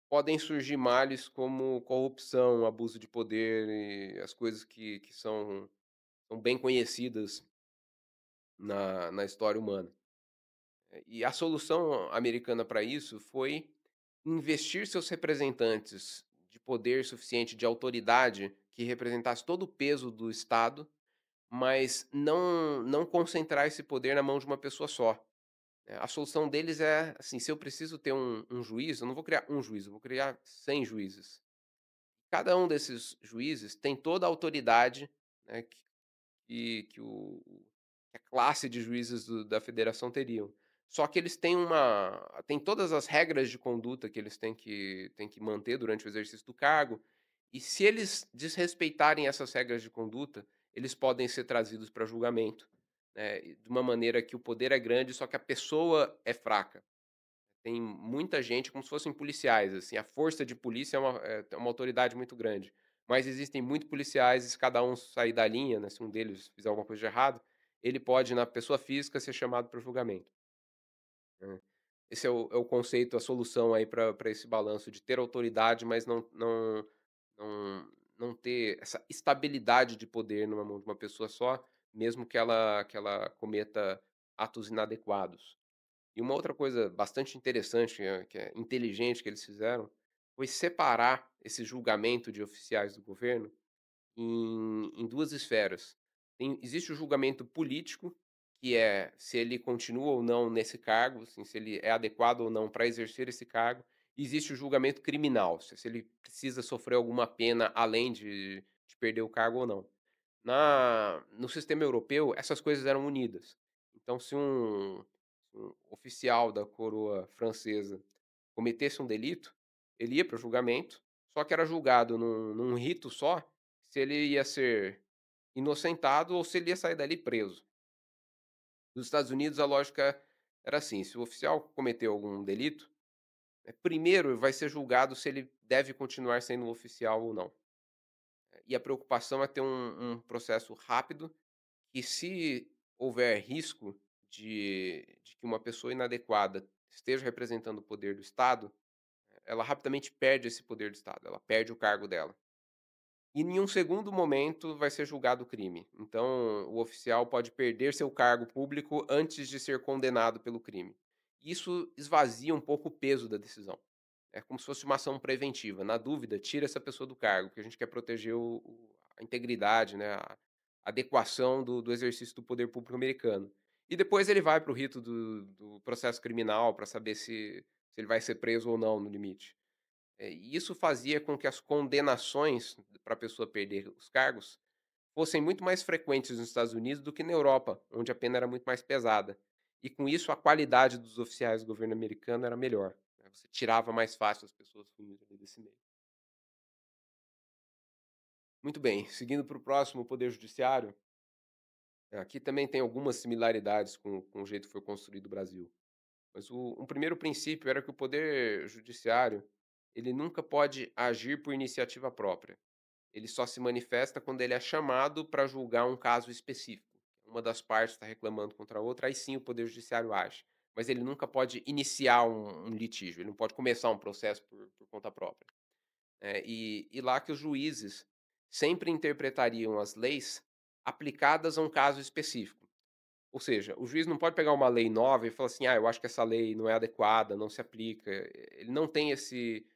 podem surgir males como corrupção, abuso de poder e as coisas que são bem conhecidas na história humana. E a solução americana para isso foi investir seus representantes de poder suficiente, de autoridade, que representasse todo o peso do Estado, mas não concentrar esse poder na mão de uma pessoa só. A solução deles é, assim, se eu preciso ter um juiz, eu não vou criar um juiz, eu vou criar 100 juízes. Cada um desses juízes tem toda a autoridade, né, que a classe de juízes da federação teriam. Só que eles têm todas as regras de conduta que eles têm que manter durante o exercício do cargo, e se eles desrespeitarem essas regras de conduta, eles podem ser trazidos para julgamento, né, e de uma maneira que o poder é grande, só que a pessoa é fraca. Tem muita gente como se fossem policiais, assim, a força de polícia é uma autoridade muito grande, mas existem muito policiais e se cada um sair da linha, né, se um deles fizer alguma coisa de errado, ele pode, na pessoa física, ser chamado para o julgamento, né. Esse é o conceito, a solução aí para esse balanço de ter autoridade, mas não não ter essa estabilidade de poder numa mão de uma pessoa só, mesmo que ela cometa atos inadequados. E uma outra coisa bastante interessante, que é inteligente que eles fizeram, foi separar esse julgamento de oficiais do governo em 2 esferas. Existe o julgamento político, que é se ele continua ou não nesse cargo, assim, se ele é adequado ou não para exercer esse cargo. E existe o julgamento criminal, se ele precisa sofrer alguma pena além de perder o cargo ou não. No sistema europeu, essas coisas eram unidas. Então, se um oficial da coroa francesa cometesse um delito, ele ia para o julgamento, só que era julgado num rito só, se ele ia ser inocentado ou se ele ia sair dali preso. Nos Estados Unidos, a lógica era assim: se o oficial cometeu algum delito, primeiro vai ser julgado se ele deve continuar sendo um oficial ou não. E a preocupação é ter um processo rápido, que se houver risco de que uma pessoa inadequada esteja representando o poder do Estado, ela rapidamente perde esse poder do Estado, ela perde o cargo dela. E em um segundo momento vai ser julgado o crime. Então, o oficial pode perder seu cargo público antes de ser condenado pelo crime. Isso esvazia um pouco o peso da decisão. É como se fosse uma ação preventiva. Na dúvida, tira essa pessoa do cargo, que a gente quer proteger a integridade, né, a adequação do exercício do poder público americano. E depois ele vai para o rito do processo criminal para saber se ele vai ser preso ou não no limite. E isso fazia com que as condenações para a pessoa perder os cargos fossem muito mais frequentes nos Estados Unidos do que na Europa, onde a pena era muito mais pesada. E com isso a qualidade dos oficiais do governo americano era melhor, né, você tirava mais fácil as pessoas ruins ali desse meio. Muito bem, seguindo para o próximo, o poder judiciário, aqui também tem algumas similaridades com o jeito que foi construído o Brasil. Mas um primeiro princípio era que o poder judiciário, ele nunca pode agir por iniciativa própria. Ele só se manifesta quando ele é chamado para julgar um caso específico. Uma das partes está reclamando contra a outra, aí sim o poder judiciário age. Mas ele nunca pode iniciar um litígio, ele não pode começar um processo por conta própria. E lá que os juízes sempre interpretariam as leis aplicadas a um caso específico. Ou seja, o juiz não pode pegar uma lei nova e falar assim: "Ah, eu acho que essa lei não é adequada, não se aplica". Ele não tem esse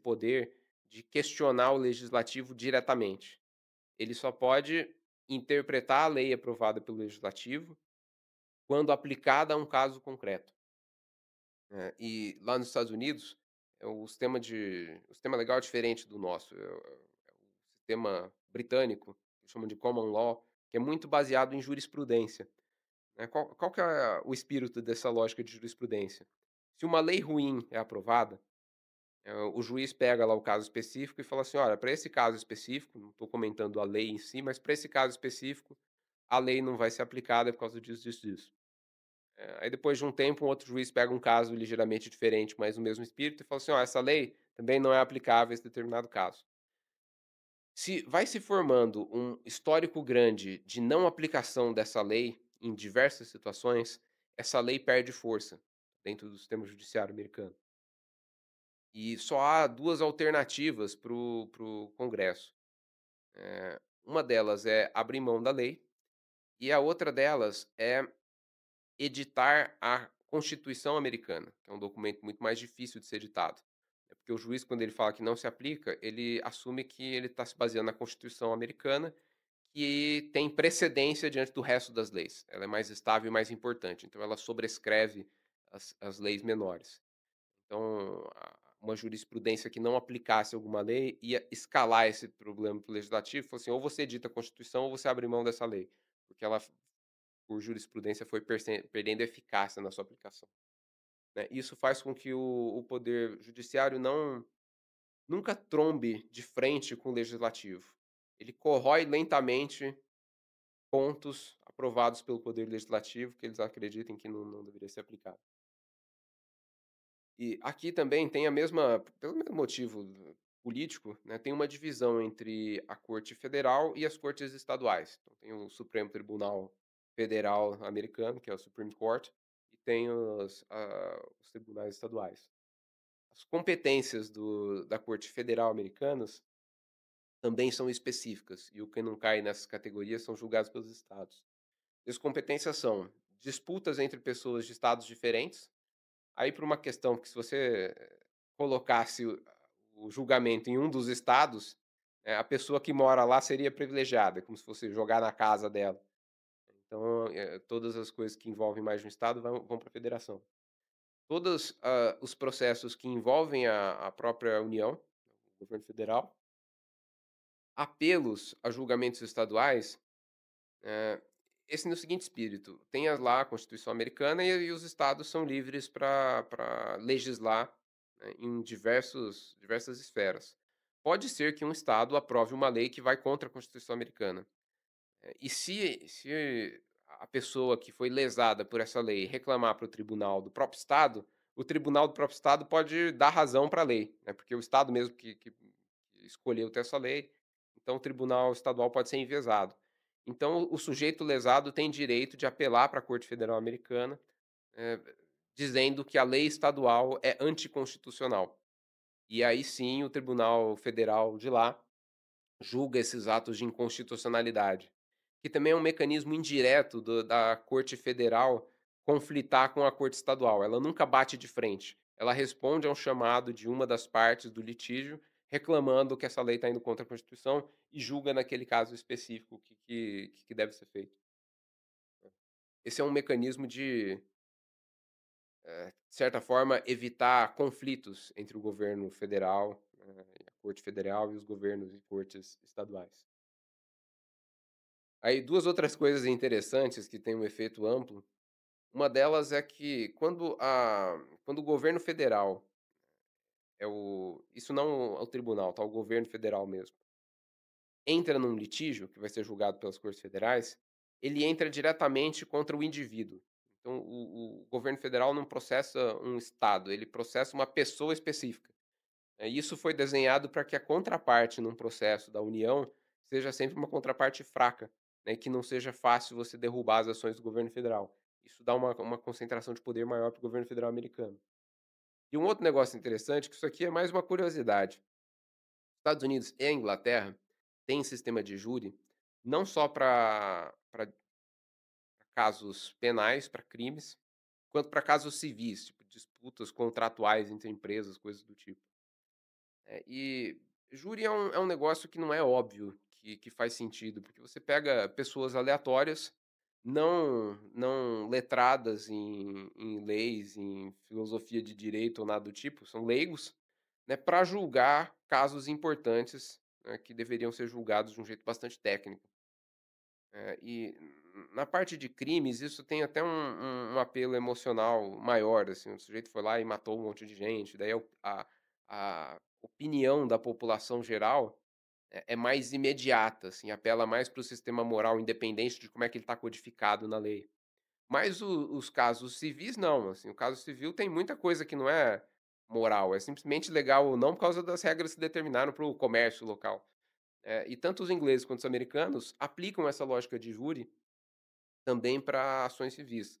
poder de questionar o legislativo diretamente. Ele só pode interpretar a lei aprovada pelo legislativo quando aplicada a um caso concreto. E lá nos Estados Unidos, o sistema legal é diferente do nosso. O sistema britânico, que chamam de common law, que é muito baseado em jurisprudência. Qual que é o espírito dessa lógica de jurisprudência? Se uma lei ruim é aprovada, o juiz pega lá o caso específico e fala assim: "Olha, para esse caso específico", não estou comentando a lei em si, mas para esse caso específico, a lei não vai ser aplicada por causa disso, disso, disso. Aí depois de um tempo, um outro juiz pega um caso ligeiramente diferente, mas no mesmo espírito, e fala assim: "Ó, essa lei também não é aplicável a esse determinado caso". Se vai se formando um histórico grande de não aplicação dessa lei em diversas situações, essa lei perde força dentro do sistema judiciário americano. E só há 2 alternativas para o Congresso. Uma delas é abrir mão da lei, e a outra delas é editar a Constituição Americana, que é um documento muito mais difícil de ser editado. É porque o juiz, quando ele fala que não se aplica, ele assume que ele está se baseando na Constituição Americana, que tem precedência diante do resto das leis. Ela é mais estável e mais importante, então ela sobrescreve as leis menores. Então, uma jurisprudência que não aplicasse alguma lei ia escalar esse problema para o legislativo, falou assim: ou você edita a Constituição ou você abre mão dessa lei, porque ela, por jurisprudência, foi perdendo eficácia na sua aplicação. Isso faz com que o poder judiciário nunca trombe de frente com o legislativo. Ele corrói lentamente pontos aprovados pelo poder legislativo que eles acreditem que não deveria ser aplicado. E aqui também tem a mesma pelo mesmo motivo político, né, tem uma divisão entre a Corte Federal e as cortes estaduais. Então tem o Supremo Tribunal Federal americano, que é o Supreme Court, e tem os tribunais estaduais. As competências da Corte Federal americanas também são específicas, e o que não cai nessas categorias são julgados pelos estados. E as competências são disputas entre pessoas de estados diferentes. Aí por uma questão que se você colocasse o julgamento em um dos estados, a pessoa que mora lá seria privilegiada, como se fosse jogar na casa dela. Então, todas as coisas que envolvem mais de um estado vão para a federação. Todos, os processos que envolvem a própria União, o governo federal, apelos a julgamentos estaduais, eh, esse no seguinte espírito: tem lá a Constituição Americana e os estados são livres para legislar, né, em diversas esferas. Pode ser que um estado aprove uma lei que vai contra a Constituição Americana. E se a pessoa que foi lesada por essa lei reclamar para o tribunal do próprio estado, o tribunal do próprio estado pode dar razão para a lei, né, porque o estado mesmo que escolheu ter essa lei, então o tribunal estadual pode ser enviesado. Então o sujeito lesado tem direito de apelar para a Corte Federal Americana, eh, dizendo que a lei estadual é anticonstitucional. E aí sim o tribunal federal de lá julga esses atos de inconstitucionalidade, que também é um mecanismo indireto da Corte Federal conflitar com a Corte Estadual. Ela nunca bate de frente. Ela responde a um chamado de uma das partes do litígio, reclamando que essa lei está indo contra a Constituição e julga naquele caso específico o que deve ser feito. Esse é um mecanismo de certa forma, evitar conflitos entre o governo federal a Corte Federal e os governos e cortes estaduais. Aí 2 outras coisas interessantes que têm um efeito amplo, uma delas é que quando o governo federal é o isso não é o tribunal, tá, o governo federal mesmo, entra num litígio que vai ser julgado pelas cortes federais, ele entra diretamente contra o indivíduo. Então o governo federal não processa um estado, ele processa uma pessoa específica. Isso foi desenhado para que a contraparte num processo da União seja sempre uma contraparte fraca, né, que não seja fácil você derrubar as ações do governo federal. Isso dá uma concentração de poder maior para o governo federal americano. E um outro negócio interessante, que isso aqui é mais uma curiosidade. Estados Unidos e a Inglaterra têm sistema de júri, não só para casos penais, para crimes, quanto para casos civis, tipo disputas contratuais entre empresas, coisas do tipo. E júri é um negócio que não é óbvio que faz sentido, porque você pega pessoas aleatórias, não letradas em leis, em filosofia de direito ou nada do tipo, são leigos, né, pra julgar casos importantes, né, que deveriam ser julgados de um jeito bastante técnico. Na parte de crimes, isso tem até um apelo emocional maior, assim, o sujeito foi lá e matou um monte de gente, daí a opinião da população geral é mais imediata, assim, apela mais para o sistema moral independente de como é que ele está codificado na lei. Mas os casos civis não, assim, o caso civil tem muita coisa que não é moral, é simplesmente legal ou não por causa das regras que determinaram para o comércio local. E tanto os ingleses quanto os americanos aplicam essa lógica de júri também para ações civis.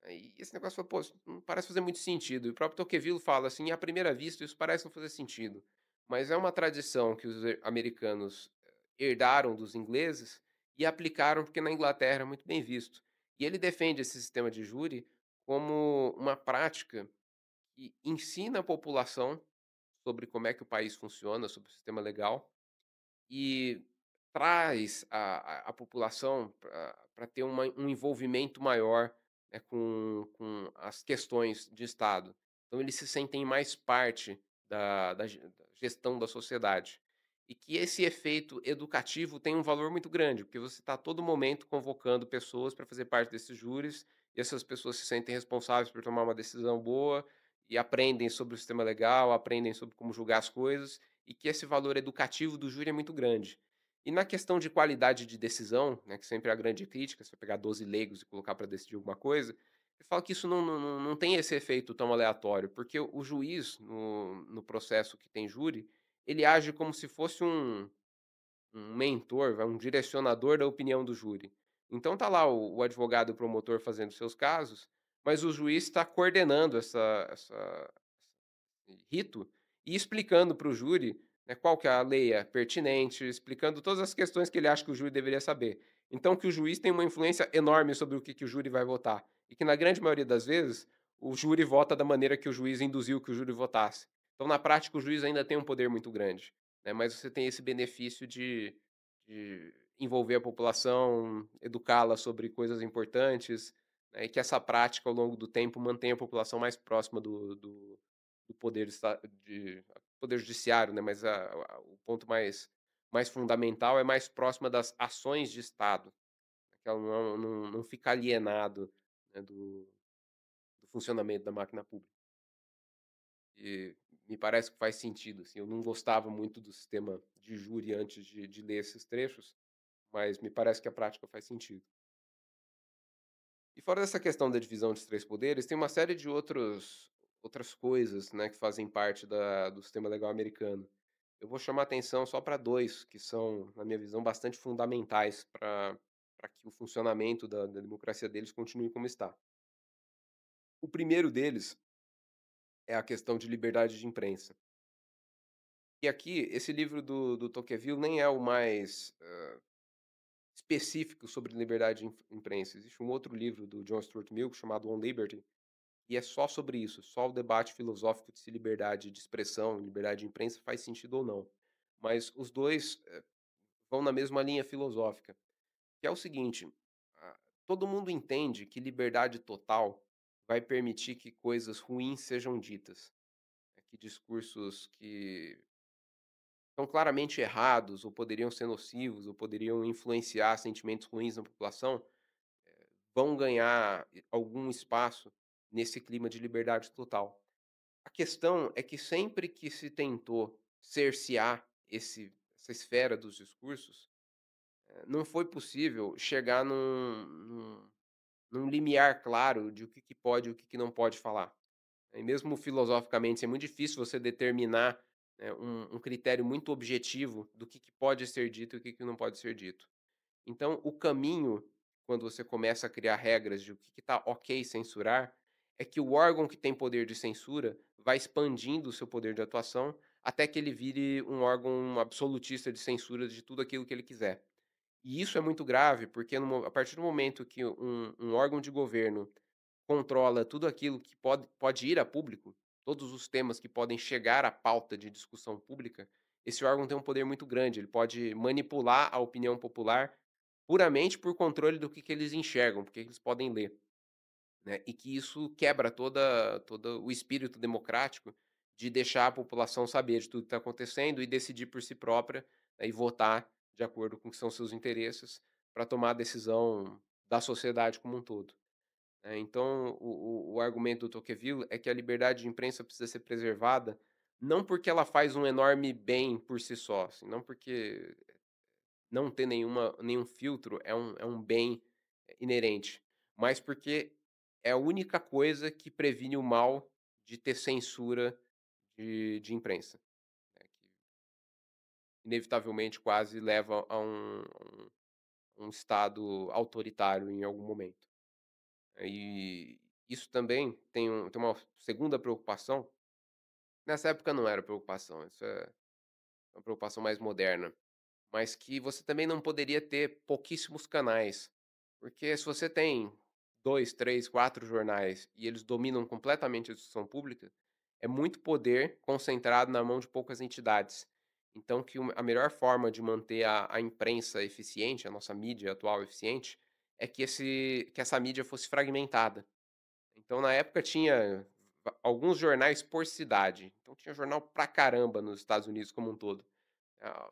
Aí esse negócio falou: "Pô, isso não parece fazer muito sentido". E o próprio Tocqueville fala assim: "À primeira vista, isso parece não fazer sentido". Mas é uma tradição que os americanos herdaram dos ingleses e aplicaram, porque na Inglaterra é muito bem visto. E ele defende esse sistema de júri como uma prática que ensina a população sobre como é que o país funciona, sobre o sistema legal, e traz a população para ter um envolvimento maior, né, com as questões de Estado. Então eles se sentem mais parte da gestão da sociedade. E que esse efeito educativo tem um valor muito grande, porque você está a todo momento convocando pessoas para fazer parte desses júris, e essas pessoas se sentem responsáveis por tomar uma decisão boa, e aprendem sobre o sistema legal, aprendem sobre como julgar as coisas, e que esse valor educativo do júri é muito grande. E na questão de qualidade de decisão, né, que sempre é a grande crítica, se você pegar 12 leigos e colocar para decidir alguma coisa, eu falo que isso não tem esse efeito tão aleatório, porque o juiz, no processo que tem júri, ele age como se fosse um mentor, um direcionador da opinião do júri. Então tá lá o advogado e o promotor fazendo seus casos, mas o juiz está coordenando essa rito e explicando para o júri, né, qual que é a lei é pertinente, explicando todas as questões que ele acha que o júri deveria saber. Então que o juiz tem uma influência enorme sobre o que o júri vai votar, e que na grande maioria das vezes, o júri vota da maneira que o juiz induziu que o júri votasse. Então na prática o juiz ainda tem um poder muito grande, né, mas você tem esse benefício de envolver a população, educá-la sobre coisas importantes, né, e que essa prática ao longo do tempo mantém a população mais próxima do poder poder judiciário, né, mas o ponto mais fundamental é mais próxima das ações de Estado, que ela não fica alienado, né, do funcionamento da máquina pública. E me parece que faz sentido, assim, eu não gostava muito do sistema de júri antes de ler esses trechos, mas me parece que a prática faz sentido. E fora dessa questão da divisão dos 3 poderes, tem uma série de outras coisas, né, que fazem parte do sistema legal americano. Eu vou chamar atenção só para 2 que são, na minha visão, bastante fundamentais para que o funcionamento da democracia deles continue como está. O primeiro deles é a questão de liberdade de imprensa. E aqui, esse livro do Tocqueville nem é o mais, específico sobre liberdade de imprensa. Existe um outro livro do John Stuart Mill chamado On Liberty, e é só sobre isso, só o debate filosófico de se liberdade de expressão, liberdade de imprensa faz sentido ou não. Mas os 2 vão na mesma linha filosófica, que é o seguinte: todo mundo entende que liberdade total vai permitir que coisas ruins sejam ditas, que discursos que são claramente errados, ou poderiam ser nocivos, ou poderiam influenciar sentimentos ruins na população, vão ganhar algum espaço nesse clima de liberdade total. A questão é que sempre que se tentou cercear essa esfera dos discursos, não foi possível chegar num limiar claro de o que pode e o que não pode falar. E mesmo filosoficamente, é muito difícil você determinar, um critério muito objetivo do que pode ser dito e o que não pode ser dito. Então, o caminho, quando você começa a criar regras de o que está ok censurar, é que o órgão que tem poder de censura vai expandindo o seu poder de atuação até que ele vire um órgão absolutista de censura de tudo aquilo que ele quiser. E isso é muito grave, porque a partir do momento que um órgão de governo controla tudo aquilo que pode ir a público, todos os temas que podem chegar à pauta de discussão pública, esse órgão tem um poder muito grande, ele pode manipular a opinião popular puramente por controle do que eles enxergam, porque eles podem ler, né, e que isso quebra todo o espírito democrático de deixar a população saber de tudo que está acontecendo e decidir por si própria, né, e votar de acordo com o que são seus interesses, para tomar a decisão da sociedade como um todo. Então, o argumento do Tocqueville é que a liberdade de imprensa precisa ser preservada, não porque ela faz um enorme bem por si só, assim, não porque não ter nenhum filtro é um bem inerente, mas porque é a única coisa que previne o mal de ter censura de imprensa, né, que inevitavelmente quase leva a um estado autoritário em algum momento. E isso também tem uma segunda preocupação. Nessa época não era preocupação, isso é uma preocupação mais moderna, mas que você também não poderia ter pouquíssimos canais, porque se você tem 2, 3, 4 jornais e eles dominam completamente a discussão pública, é muito poder concentrado na mão de poucas entidades. Então que a melhor forma de manter a imprensa eficiente, a nossa mídia atual eficiente, é que essa mídia fosse fragmentada. Então, na época, tinha alguns jornais por cidade. Então, tinha jornal pra caramba nos Estados Unidos como um todo.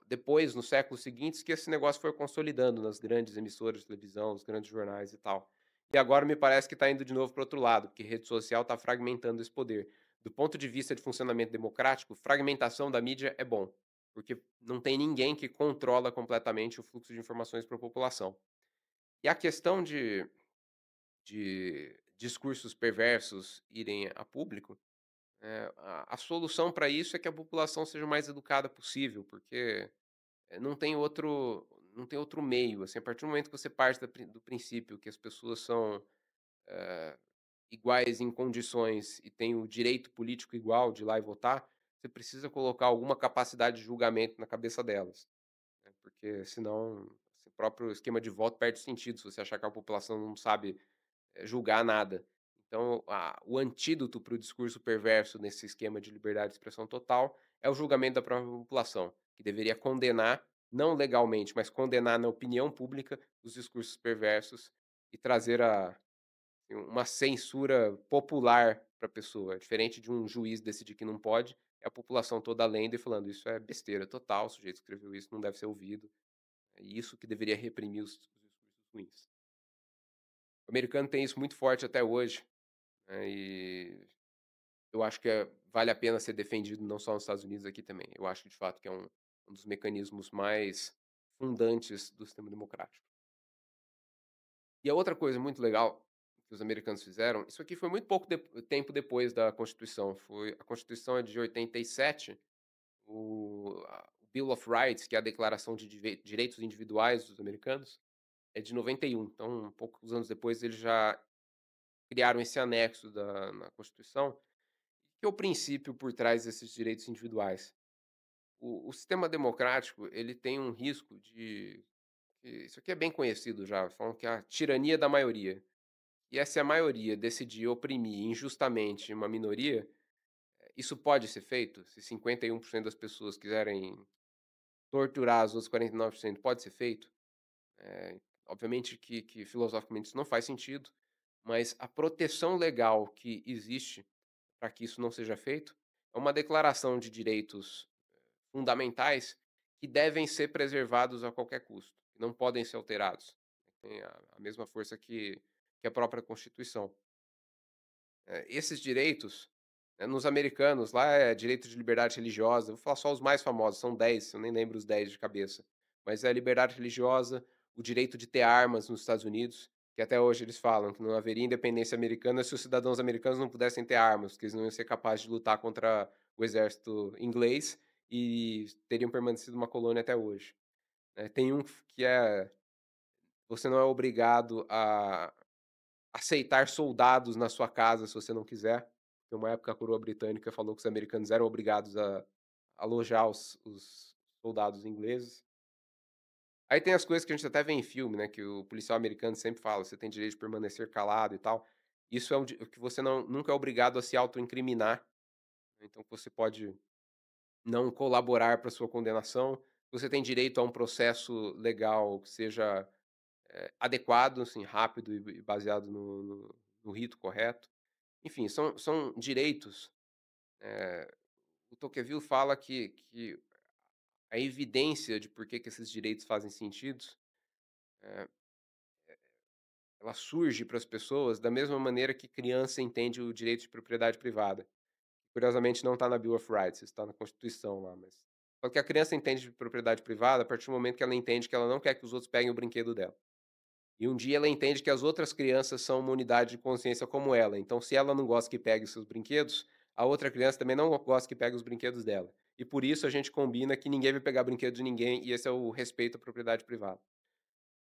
Depois, nos séculos seguintes, que esse negócio foi consolidando nas grandes emissoras de televisão, nos grandes jornais e tal. E agora me parece que está indo de novo para outro lado, porque rede social está fragmentando esse poder. Do ponto de vista de funcionamento democrático, fragmentação da mídia é bom, porque não tem ninguém que controla completamente o fluxo de informações para a população. E a questão de discursos perversos irem a público, a solução para isso é que a população seja o mais educada possível, porque, não tem outro meio, assim, a partir do momento que você parte do princípio que as pessoas são, eh, iguais em condições e têm o direito político igual de ir lá e votar, você precisa colocar alguma capacidade de julgamento na cabeça delas, né, porque senão o próprio esquema de voto perde sentido, se você achar que a população não sabe julgar nada. Então, o antídoto para o discurso perverso nesse esquema de liberdade de expressão total é o julgamento da própria população, que deveria condenar, não legalmente, mas condenar na opinião pública os discursos perversos e trazer uma censura popular para a pessoa, diferente de um juiz decidir que não pode, é a população toda lendo e falando isso é besteira total, o sujeito escreveu isso, não deve ser ouvido. É isso que deveria reprimir os discursos ruins. O americano tem isso muito forte até hoje, né, e eu acho que vale a pena ser defendido não só nos Estados Unidos, aqui também. Eu acho de fato que é um dos mecanismos mais fundantes do sistema democrático. E a outra coisa muito legal que os americanos fizeram, isso aqui foi muito pouco tempo depois da Constituição, a Constituição é de 87, o Bill of Rights, que é a Declaração de Direitos Individuais dos Americanos, é de 91. Então, poucos anos depois eles já criaram esse anexo na Constituição, que é o princípio por trás desses direitos individuais. O sistema democrático, ele tem um risco isso aqui é bem conhecido já, falam que é a tirania da maioria. E se a maioria decidir oprimir injustamente uma minoria, isso pode ser feito? Se 51% das pessoas quiserem torturar as outras 49%, pode ser feito? Obviamente que filosoficamente isso não faz sentido, mas a proteção legal que existe para que isso não seja feito, é uma declaração de direitos fundamentais que devem ser preservados a qualquer custo, que não podem ser alterados. Tem a mesma força que a própria Constituição. Esses direitos, nos americanos lá é direito de liberdade religiosa, vou falar só os mais famosos, são 10, eu nem lembro os 10 de cabeça, mas é a liberdade religiosa, o direito de ter armas nos Estados Unidos, que até hoje eles falam que não haveria independência americana se os cidadãos americanos não pudessem ter armas, que eles não iam ser capazes de lutar contra o exército inglês e teriam permanecido uma colônia até hoje. Tem um que é: você não é obrigado a aceitar soldados na sua casa se você não quiser. Tem uma época a coroa britânica falou que os americanos eram obrigados a alojar os soldados ingleses. Aí tem as coisas que a gente até vê em filme, né, que o policial americano sempre fala: "Você tem direito de permanecer calado e tal". Isso é o que você não nunca é obrigado a se autoincriminar, né, então você pode não colaborar para sua condenação. Você tem direito a um processo legal que seja, adequado, assim, rápido e baseado no rito correto. Enfim, são direitos. O Tocqueville fala que a evidência de por que esses direitos fazem sentido, ela surge para as pessoas da mesma maneira que criança entende o direito de propriedade privada. Curiosamente não está na Bill of Rights, está na Constituição lá, mas só que a criança entende de propriedade privada a partir do momento que ela entende que ela não quer que os outros peguem o brinquedo dela. E um dia ela entende que as outras crianças são uma unidade de consciência como ela, então se ela não gosta que pegue os seus brinquedos, a outra criança também não gosta que pegue os brinquedos dela. E por isso a gente combina que ninguém vai pegar brinquedo de ninguém e esse é o respeito à propriedade privada.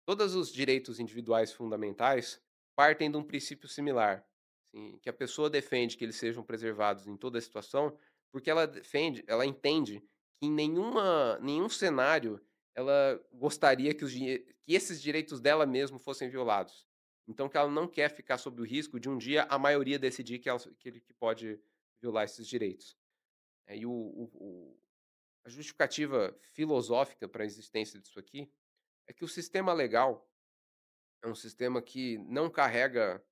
Todos os direitos individuais fundamentais partem de um princípio similar, assim, que a pessoa defende que eles sejam preservados em toda situação, porque ela entende que em nenhum cenário ela gostaria que esses direitos dela mesmo fossem violados. Então que ela não quer ficar sob o risco de um dia a maioria decidir que pode violar esses direitos. E a justificativa filosófica para a existência disso aqui é que o sistema legal é um sistema que não carrega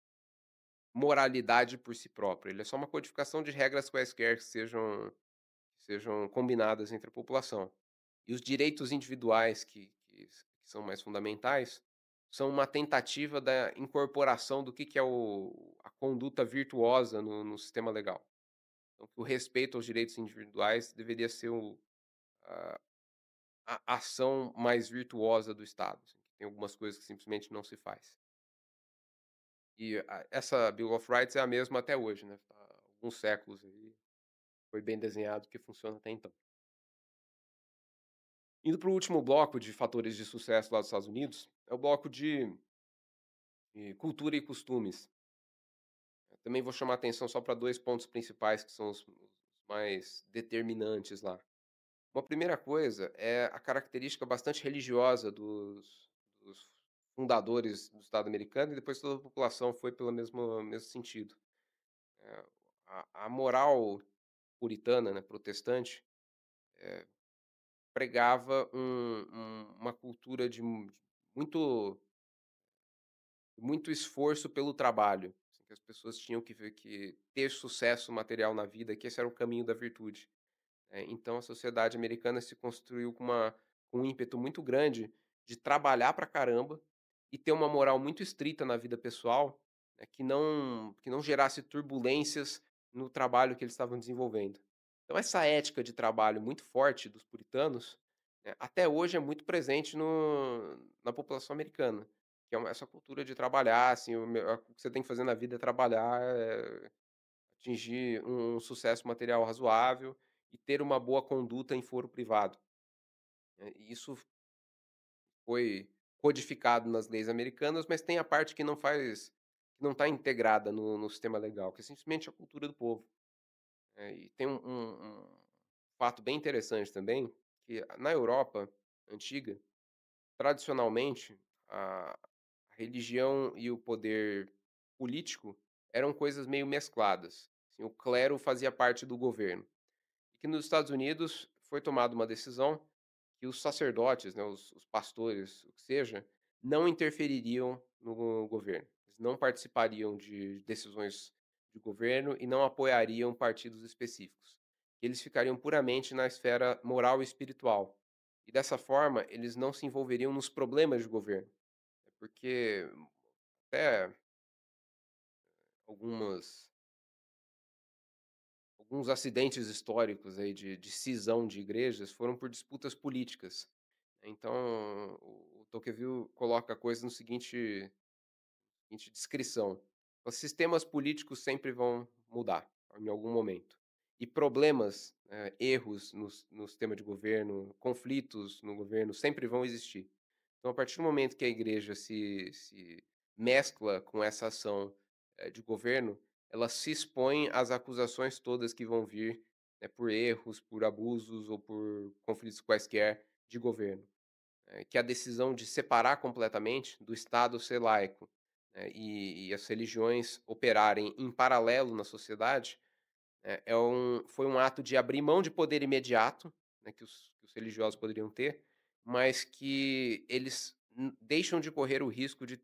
moralidade por si próprio, ele é só uma codificação de regras quaisquer que sejam combinadas entre a população. E os direitos individuais que são mais fundamentais, são uma tentativa da incorporação do que é a conduta virtuosa no sistema legal. Então que o respeito aos direitos individuais deveria ser a a ação mais virtuosa do Estado, assim, tem algumas coisas que simplesmente não se faz. E essa Bill of Rights é a mesma até hoje, né, há alguns séculos aí, foi bem desenhado que funciona até então. Indo para o último bloco de fatores de sucesso lá dos Estados Unidos, é o bloco de cultura e costumes. Eu também vou chamar atenção só para 2 pontos principais que são os mais determinantes lá. Uma primeira coisa é a característica bastante religiosa dos fundadores do Estado americano e depois toda a população foi pelo mesmo sentido. Eh, a moral puritana, né, protestante, pregava uma cultura de muito muito esforço pelo trabalho, assim, que as pessoas tinham que ter sucesso material na vida, que esse era o caminho da virtude. Então a sociedade americana se construiu com um ímpeto muito grande de trabalhar pra caramba e ter uma moral muito estrita na vida pessoal, né, que não gerasse turbulências no trabalho que eles estavam desenvolvendo. Então essa ética de trabalho muito forte dos puritanos, né, até hoje é muito presente na população americana, que é essa cultura de trabalhar, assim, o que você tem que fazer na vida é trabalhar, atingir um sucesso material razoável e ter uma boa conduta em foro privado, né. E isso foi codificado nas leis americanas, mas tem a parte que não está integrada no sistema legal, que é simplesmente a cultura do povo. E tem um fato bem interessante também, que na Europa antiga, tradicionalmente, a religião e o poder político eram coisas meio mescladas. Assim, o clero fazia parte do governo. E que nos Estados Unidos foi tomada uma decisão que os sacerdotes, né, os pastores, o que seja, não interfeririam no governo. Eles não participariam de decisões de governo e não apoiariam partidos específicos. que eles ficariam puramente na esfera moral e espiritual. E dessa forma, eles não se envolveriam nos problemas de governo, porque até algumas alguns acidentes históricos aí de cisão de igrejas foram por disputas políticas. Então, o Tocqueville coloca a coisa no seguinte descrição: os sistemas políticos sempre vão mudar em algum momento. E problemas, erros no sistema de governo, conflitos no governo sempre vão existir. Então, a partir do momento que a igreja se mescla com essa ação, de governo, ela se expõe às acusações todas que vão vir, por erros, por abusos ou por conflitos quaisquer de governo. Que a decisão de separar completamente, do Estado ser laico, e as religiões operarem em paralelo na sociedade, foi um ato de abrir mão de poder imediato, que os religiosos poderiam ter, mas que eles deixam de correr o risco de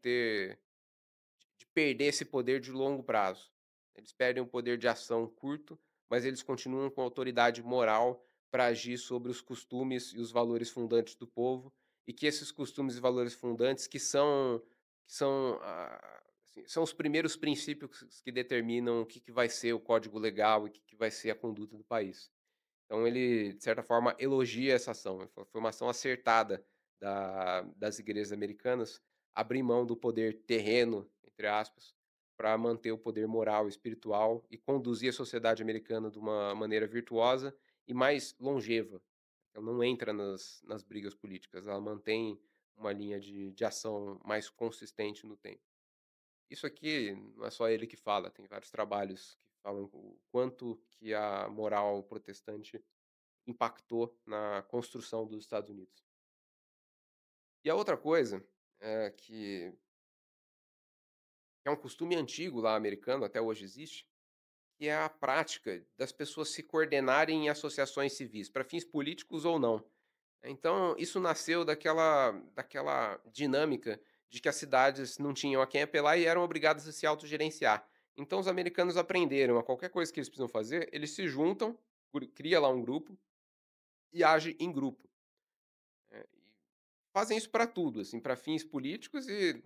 perder esse poder de longo prazo. Eles perdem o poder de ação curto, mas eles continuam com autoridade moral para agir sobre os costumes e os valores fundantes do povo, e que esses costumes e valores fundantes assim, são os primeiros princípios que determinam o que vai ser o código legal e o que vai ser a conduta do país. Então ele, de certa forma, elogia essa ação. Ele falou: "Foi uma ação acertada das igrejas americanas, abrir mão do poder terreno, entre aspas, para manter o poder moral e espiritual e conduzir a sociedade americana de uma maneira virtuosa e mais longeva. Ela não entra nas brigas políticas, ela mantém uma linha de ação mais consistente no tempo". Isso aqui não é só ele que fala, tem vários trabalhos que falam o quanto que a moral protestante impactou na construção dos Estados Unidos. E a outra coisa, que é um costume antigo lá americano, até hoje existe, que é a prática das pessoas se coordenarem em associações civis, para fins políticos ou não. Então, isso nasceu daquela dinâmica de que as cidades não tinham a quem apelar e eram obrigadas a se autogerenciar. Então, os americanos aprenderam a qualquer coisa que eles precisam fazer, eles se juntam, cria lá um grupo e age em grupo. E fazem isso para tudo, assim, para fins políticos e,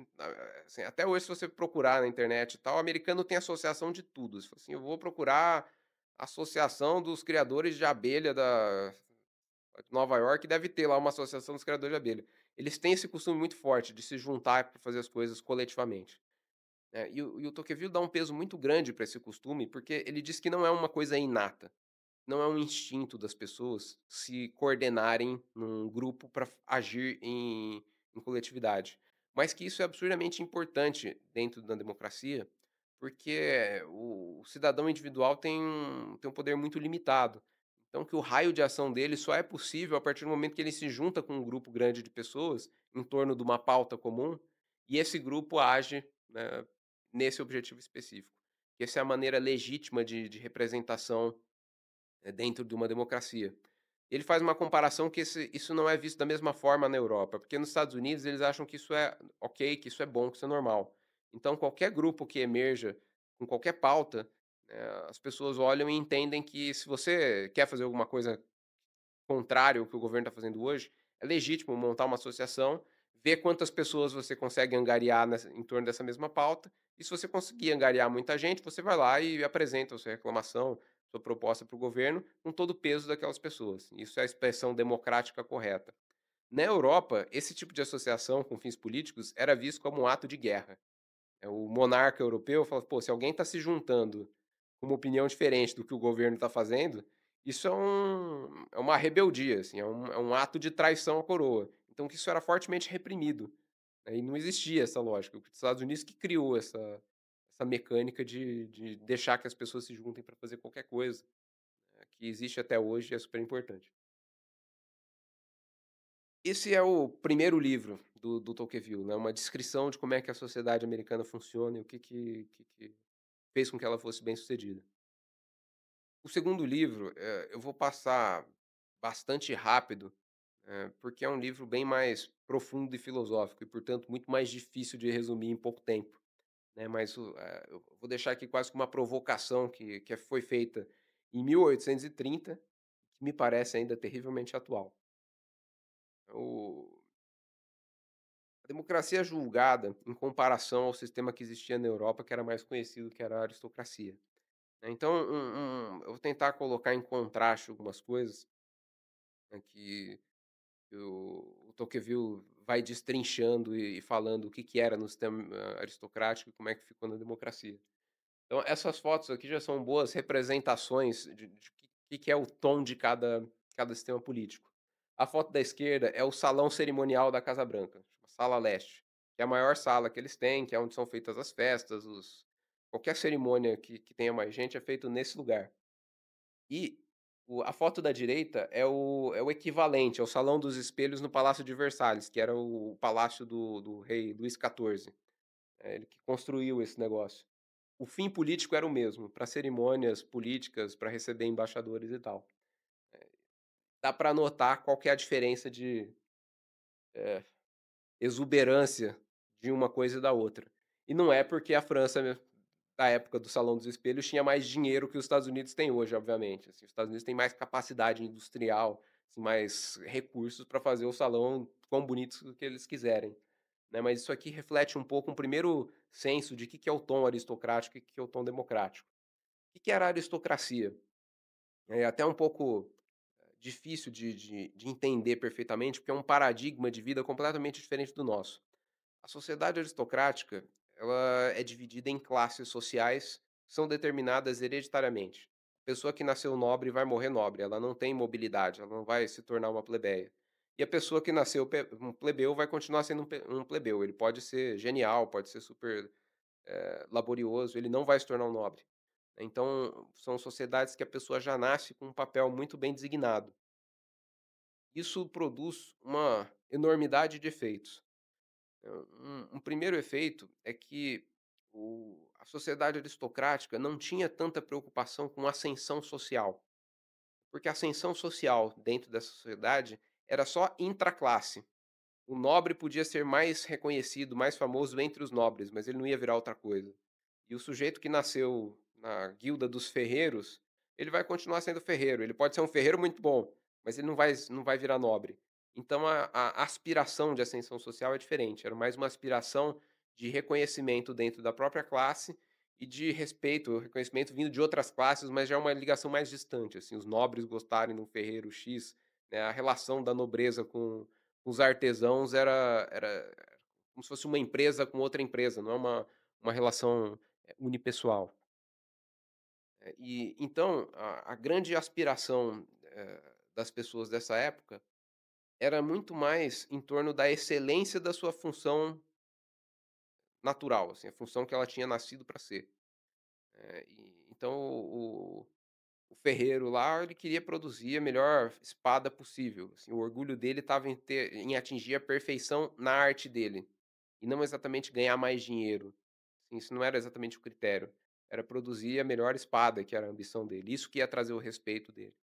assim, até hoje se você procurar na internet e tal, o americano tem associação de tudo. Você fala assim: "Eu vou procurar associação dos criadores de abelha da de Nova York", deve ter lá uma associação dos criadores de abelha. Eles têm esse costume muito forte de se juntar para fazer as coisas coletivamente, e o Tocqueville dá um peso muito grande para esse costume, porque ele diz que não é uma coisa inata. Não é um instinto das pessoas se coordenarem num grupo para agir em coletividade, mas que isso é absurdamente importante dentro da democracia, porque o cidadão individual tem um poder muito limitado. Então que o raio de ação dele só é possível a partir do momento que ele se junta com um grupo grande de pessoas em torno de uma pauta comum, e esse grupo age, né, nesse objetivo específico. Essa é a maneira legítima de representação, dentro de uma democracia. Ele faz uma comparação que isso não é visto da mesma forma na Europa, porque nos Estados Unidos eles acham que isso é ok, que isso é bom, que isso é normal. Então qualquer grupo que emerja com qualquer pauta, as pessoas olham e entendem que se você quer fazer alguma coisa contrário ao que o governo está fazendo hoje, é legítimo montar uma associação, ver quantas pessoas você consegue angariar em torno dessa mesma pauta, e se você conseguir angariar muita gente, você vai lá e apresenta a sua reclamação, sua proposta para o governo, com todo o peso daquelas pessoas. Isso é a expressão democrática correta. Na Europa, esse tipo de associação com fins políticos era visto como um ato de guerra. O monarca europeu fala: "Pô, se alguém está se juntando com uma opinião diferente do que o governo está fazendo, isso é uma rebeldia, assim, é um ato de traição à coroa". Então que isso era fortemente reprimido, né, e não existia essa lógica. Os Estados Unidos que criou essa mecânica de deixar que as pessoas se juntem para fazer qualquer coisa, que existe até hoje e é super importante. Esse é o primeiro livro do Tocqueville, né, uma descrição de como é que a sociedade americana funciona e o que fez com que ela fosse bem-sucedida. O segundo livro, eu vou passar bastante rápido, porque é um livro bem mais profundo e filosófico e, portanto, muito mais difícil de resumir em pouco tempo, né, mas eu vou deixar aqui quase que uma provocação que foi feita em 1830, que me parece ainda terrivelmente atual. O A democracia julgada em comparação ao sistema que existia na Europa, que era mais conhecido, que era a aristocracia, né. Então, eu vou tentar colocar em contraste algumas coisas, né, que o Tocqueville vai destrinchando e falando o que que era no sistema, aristocrático e como é que ficou na democracia. Então essas fotos aqui já são boas representações de que é o tom de cada sistema político. A foto da esquerda é o salão cerimonial da Casa Branca, chama Sala Leste, que é a maior sala que eles têm, que é onde são feitas as festas, os qualquer cerimônia que tenha mais gente é feito nesse lugar. E a foto da direita é o equivalente, é o Salão dos Espelhos no Palácio de Versalhes, que era o palácio do rei Luís XIV. É ele que construiu esse negócio. O fim político era o mesmo, para cerimônias políticas, para receber embaixadores e tal. Dá para notar qual que é a diferença de, exuberância de uma coisa e da outra. E não é porque a França, né, da época do Salão dos Espelhos, tinha mais dinheiro que os Estados Unidos têm hoje, obviamente, assim, os Estados Unidos têm mais capacidade industrial, assim, mais recursos para fazer o salão quão bonito que eles quiserem, né, mas isso aqui reflete um pouco um primeiro senso de que é o tom aristocrático e que é o tom democrático. O que era a aristocracia? É até um pouco difícil de entender perfeitamente, porque é um paradigma de vida completamente diferente do nosso. A sociedade aristocrática, ela é dividida em classes sociais, que são determinadas hereditariamente. A pessoa que nasceu nobre vai morrer nobre, ela não tem mobilidade, ela não vai se tornar uma plebeia. E a pessoa que nasceu um plebeu vai continuar sendo um plebeu. Ele pode ser genial, pode ser super laborioso, ele não vai se tornar um nobre. Então, são sociedades que a pessoa já nasce com um papel muito bem designado. Isso produz uma enormidade de efeitos. Um primeiro efeito é que a sociedade aristocrática não tinha tanta preocupação com ascensão social, porque a ascensão social dentro dessa sociedade era só intraclasse. O nobre podia ser mais reconhecido, mais famoso entre os nobres, mas ele não ia virar outra coisa. E o sujeito que nasceu na guilda dos ferreiros, ele vai continuar sendo ferreiro. Ele pode ser um ferreiro muito bom, mas ele não vai virar nobre. Então a aspiração de ascensão social é diferente. Era mais uma aspiração de reconhecimento dentro da própria classe e de respeito, reconhecimento vindo de outras classes, mas já é uma ligação mais distante. Assim, os nobres gostarem de um ferreiro X, né, a relação da nobreza com os artesãos era como se fosse uma empresa com outra empresa, não é uma relação, unipessoal. E então a grande aspiração, das pessoas dessa época era muito mais em torno da excelência da sua função natural, assim, a função que ela tinha nascido para ser. E então o ferreiro lá, ele queria produzir a melhor espada possível, assim, o orgulho dele estava em atingir a perfeição na arte dele, e não exatamente ganhar mais dinheiro. Assim, isso não era exatamente o critério, era produzir a melhor espada, que era a ambição dele, isso que ia trazer o respeito dele.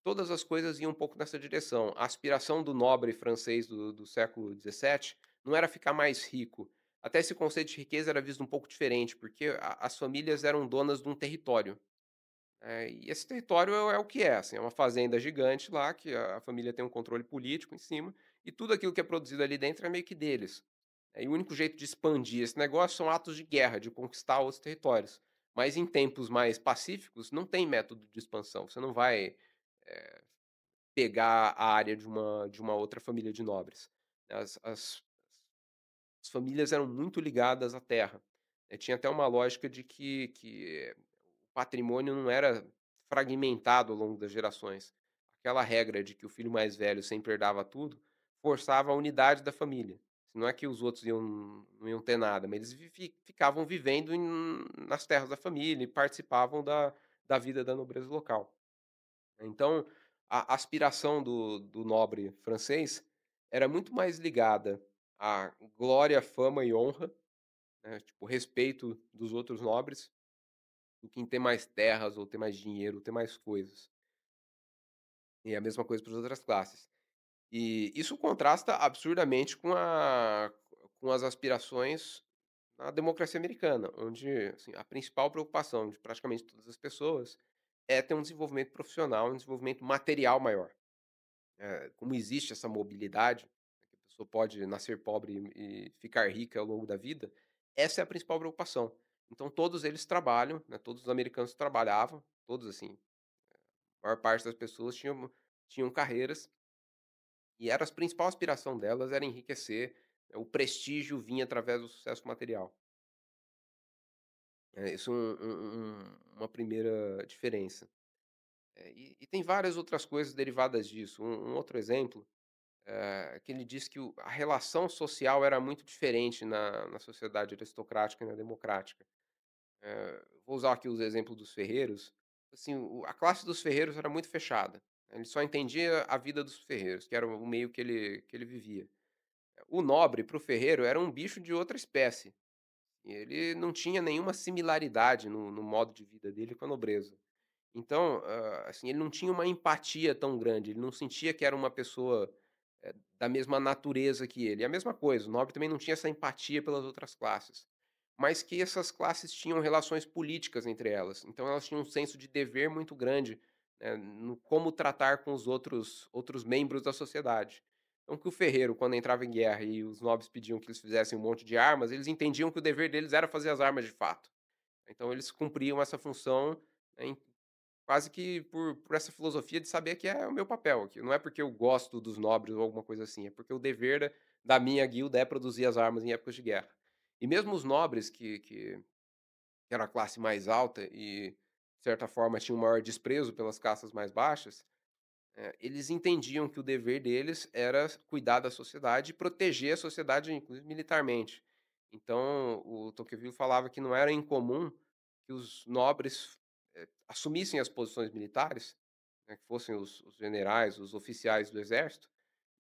Todas as coisas iam um pouco nessa direção. A aspiração do nobre francês do século XVII não era ficar mais rico. Até esse conceito de riqueza era visto um pouco diferente, porque as famílias eram donas de um território. E esse território é o que é, assim, é uma fazenda gigante lá, que a família tem um controle político em cima, e tudo aquilo que é produzido ali dentro é meio que deles. E o único jeito de expandir esse negócio são atos de guerra, de conquistar outros territórios. Mas em tempos mais pacíficos, não tem método de expansão. Você não vai pegar a área de uma outra família de nobres. As famílias eram muito ligadas à terra. Tinha até uma lógica de que o patrimônio não era fragmentado ao longo das gerações. Aquela regra de que o filho mais velho sempre herdava tudo, forçava a unidade da família. Não é que os outros não iam ter nada, mas eles ficavam vivendo nas terras da família e participavam da vida da nobreza local. Então, a aspiração do nobre francês era muito mais ligada à glória, fama e honra, né, tipo, respeito dos outros nobres, do que em ter mais terras ou ter mais dinheiro, ou ter mais coisas. E a mesma coisa para as outras classes. E isso contrasta absurdamente com as aspirações na democracia americana, onde, assim, a principal preocupação de praticamente todas as pessoas é ter um desenvolvimento profissional, um desenvolvimento material maior. Como existe essa mobilidade, né, que a pessoa pode nascer pobre e ficar rica ao longo da vida, essa é a principal preocupação. Então todos eles trabalham, né, todos os americanos trabalhavam, todos assim, a maior parte das pessoas tinham carreiras, e era a principal aspiração delas era enriquecer, o prestígio vinha através do sucesso material. Isso uma primeira diferença. E tem várias outras coisas derivadas disso. Um outro exemplo, que ele diz que a relação social era muito diferente na sociedade aristocrática e na democrática. Vou usar aqui os exemplos dos ferreiros. Assim, a classe dos ferreiros era muito fechada. Ele só entendia a vida dos ferreiros, que era o meio que ele vivia. O nobre, para o ferreiro, era um bicho de outra espécie. E ele não tinha nenhuma similaridade no modo de vida dele com a nobreza. Então, assim, ele não tinha uma empatia tão grande, ele não sentia que era uma pessoa, da mesma natureza que ele. E a mesma coisa, o nobre também não tinha essa empatia pelas outras classes, mas que essas classes tinham relações políticas entre elas, então elas tinham um senso de dever muito grande, no como tratar com os outros membros da sociedade. Então que o ferreiro, quando entrava em guerra e os nobres pediam que eles fizessem um monte de armas, eles entendiam que o dever deles era fazer as armas de fato. Então eles cumpriam essa função, né, quase que por essa filosofia de saber que é o meu papel aqui, não é porque eu gosto dos nobres ou alguma coisa assim, é porque o dever da minha guilda é produzir as armas em épocas de guerra. E mesmo os nobres que eram a classe mais alta e, de certa forma, tinham um maior desprezo pelas castas mais baixas, eles entendiam que o dever deles era cuidar da sociedade e proteger a sociedade, inclusive militarmente. Então, o Tocqueville falava que não era incomum que os nobres, assumissem as posições militares, né, que fossem os generais, os oficiais do exército,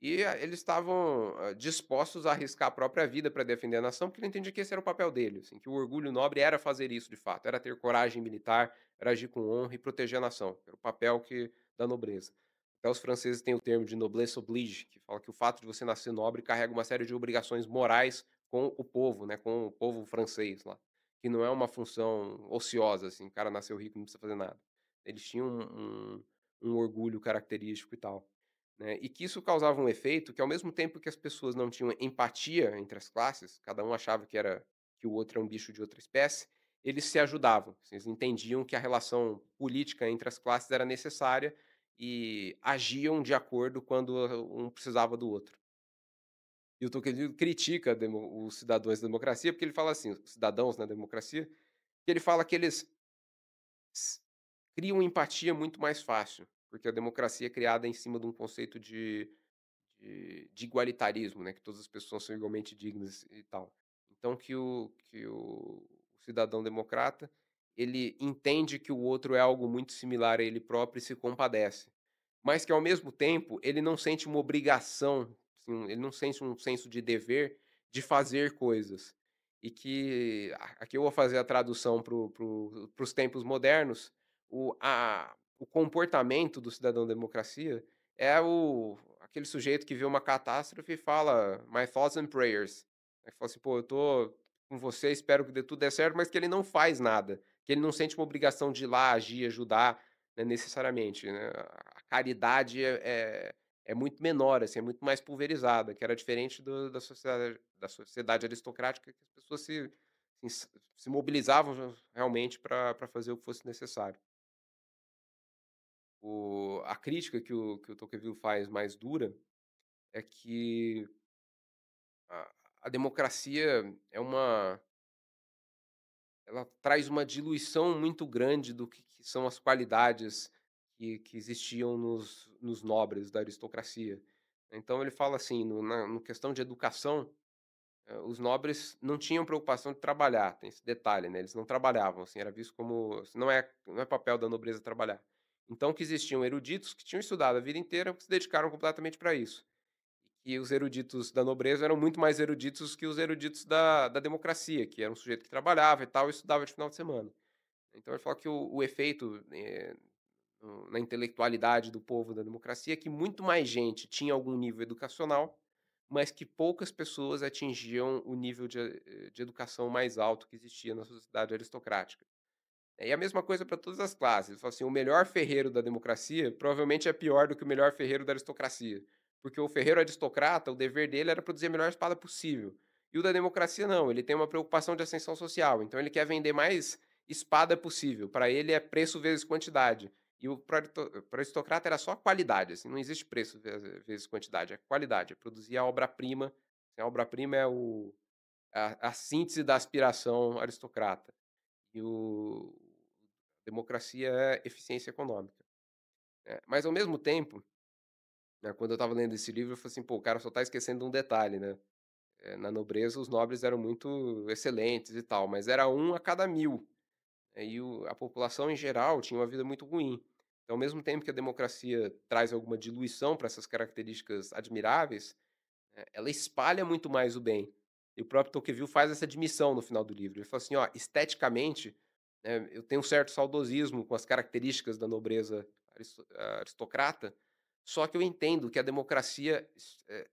e eles estavam, dispostos a arriscar a própria vida para defender a nação, porque ele entendia que esse era o papel dele, assim, que o orgulho nobre era fazer isso de fato, era ter coragem militar, era agir com honra e proteger a nação, era o papel da nobreza. Até os franceses têm o termo de noblesse oblige, que fala que o fato de você nascer nobre carrega uma série de obrigações morais com o povo, né, com o povo francês lá, que não é uma função ociosa, assim, o cara nasceu rico e não precisa fazer nada. Eles tinham um orgulho característico e tal, né, e que isso causava um efeito que, ao mesmo tempo que as pessoas não tinham empatia entre as classes, cada um achava que o outro é um bicho de outra espécie, eles se ajudavam, assim, eles entendiam que a relação política entre as classes era necessária e agiam de acordo quando um precisava do outro. E o Tocqueville critica os cidadãos da democracia, porque ele fala assim, os cidadãos na democracia, que ele fala que eles s criam empatia muito mais fácil, porque a democracia é criada em cima de um conceito de igualitarismo, né, que todas as pessoas são igualmente dignas e tal. Então que o cidadão democrata, ele entende que o outro é algo muito similar a ele próprio e se compadece, mas que ao mesmo tempo ele não sente uma obrigação, assim, ele não sente um senso de dever de fazer coisas. E que aqui eu vou fazer a tradução para os tempos modernos, o comportamento do cidadão democracia é aquele sujeito que vê uma catástrofe e fala: "My thoughts and prayers". Aí fala assim: "Pô, eu tô com você, espero que tudo dê certo", mas que ele não faz nada, que ele não sente uma obrigação de ir lá, agir, ajudar, né, necessariamente, né. A caridade é muito menor, assim, é muito mais pulverizada, que era diferente da sociedade aristocrática, que as pessoas assim, se mobilizavam realmente para fazer o que fosse necessário. A crítica que o Tocqueville faz mais dura é que a democracia ela traz uma diluição muito grande do que são as qualidades que existiam nos nobres da aristocracia. Então ele fala assim, no questão de educação, os nobres não tinham preocupação de trabalhar, tem esse detalhe, né, eles não trabalhavam, assim, era visto como não é papel da nobreza trabalhar. Então que existiam eruditos que tinham estudado a vida inteira, que se dedicaram completamente para isso. E os eruditos da nobreza eram muito mais eruditos que os eruditos da democracia, que era um sujeito que trabalhava e tal, e estudava de final de semana. Então ele fala que o efeito, na intelectualidade do povo da democracia é que muito mais gente tinha algum nível educacional, mas que poucas pessoas atingiam o nível de educação mais alto que existia na sociedade aristocrática. E a mesma coisa para todas as classes. Ele fala assim: "O melhor ferreiro da democracia provavelmente é pior do que o melhor ferreiro da aristocracia". Porque o ferreiro aristocrata, o dever dele era produzir a melhor espada possível. E o da democracia não, ele tem uma preocupação de ascensão social, então ele quer vender mais espada possível. Para ele é preço vezes quantidade. E o para o aristocrata era só qualidade, assim, não existe preço vezes quantidade, é qualidade, é produzir a obra-prima. A obra-prima é a síntese da aspiração aristocrata. E o democracia é eficiência econômica. Mas ao mesmo tempo, né, quando eu estava lendo esse livro, eu falei assim: "Pô, o cara só está esquecendo um detalhe, né". Na nobreza os nobres eram muito excelentes e tal, mas era um a cada 1000, e a população em geral tinha uma vida muito ruim. Então, ao mesmo tempo que a democracia traz alguma diluição para essas características admiráveis, ela espalha muito mais o bem. E o próprio Tocqueville faz essa admissão no final do livro. Ele fala assim: "Ó, esteticamente, eu tenho um certo saudosismo com as características da nobreza aristocrata, só que eu entendo que a democracia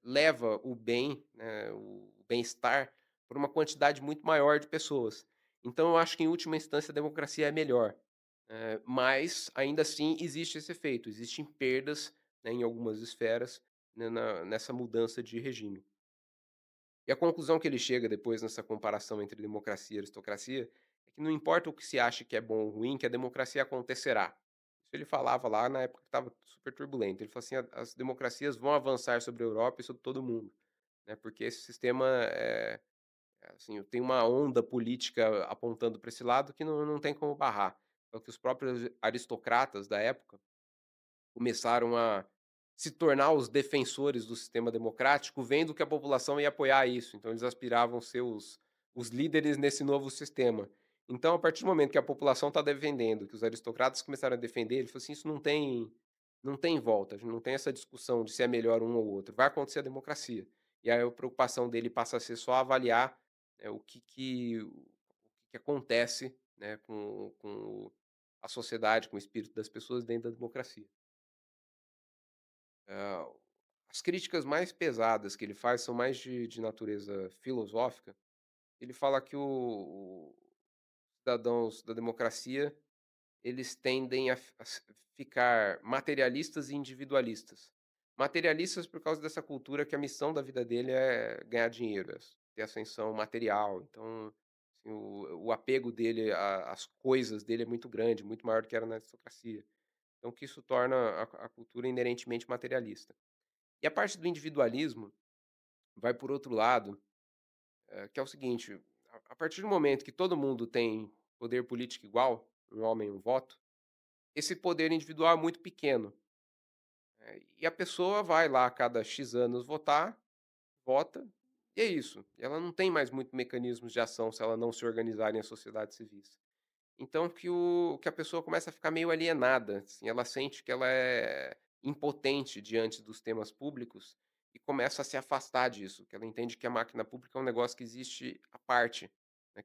leva o bem, né, o bem-estar para uma quantidade muito maior de pessoas. Então eu acho que em última instância a democracia é melhor, mas ainda assim existe esse efeito, existem perdas, né, em algumas esferas, né, nessa mudança de regime". E a conclusão que ele chega depois nessa comparação entre democracia e aristocracia é que não importa o que se ache que é bom ou ruim, que a democracia acontecerá. Isso ele falava lá na época que estava super turbulento. Ele falou assim: As democracias vão avançar sobre a Europa e sobre todo mundo, né? Porque esse sistema assim, tem uma onda política apontando para esse lado que não tem como barrar. É o que os próprios aristocratas da época começaram a se tornar os defensores do sistema democrático, vendo que a população ia apoiar isso, então eles aspiravam ser os líderes nesse novo sistema. Então, a partir do momento que a população está defendendo, que os aristocratas começaram a defender, ele falou assim: "Isso não tem volta, a gente não tem essa discussão de se é melhor um ou outro, vai acontecer a democracia". E aí a preocupação dele passa a ser só avaliar, o que acontece, né, com a sociedade, com o espírito das pessoas dentro da democracia. Ah, as críticas mais pesadas que ele faz são mais de natureza filosófica. Ele fala que os cidadãos da democracia, eles tendem a ficar materialistas e individualistas. Materialistas por causa dessa cultura que a missão da vida dele é ganhar dinheiro, ter ascensão material. Então, assim, o apego dele às coisas dele é muito grande, muito maior do que era na aristocracia. Então, que isso torna a cultura inerentemente materialista. E a parte do individualismo vai por outro lado, que é o seguinte: a partir do momento que todo mundo tem poder político igual, um homem, um voto, esse poder individual é muito pequeno, e a pessoa vai lá a cada X anos votar, vota, e é isso. Ela não tem mais muito mecanismos de ação se ela não se organizar em sociedades civis. Então que a pessoa começa a ficar meio alienada, assim, ela sente que ela é impotente diante dos temas públicos e começa a se afastar disso, que ela entende que a máquina pública é um negócio que existe à parte, né,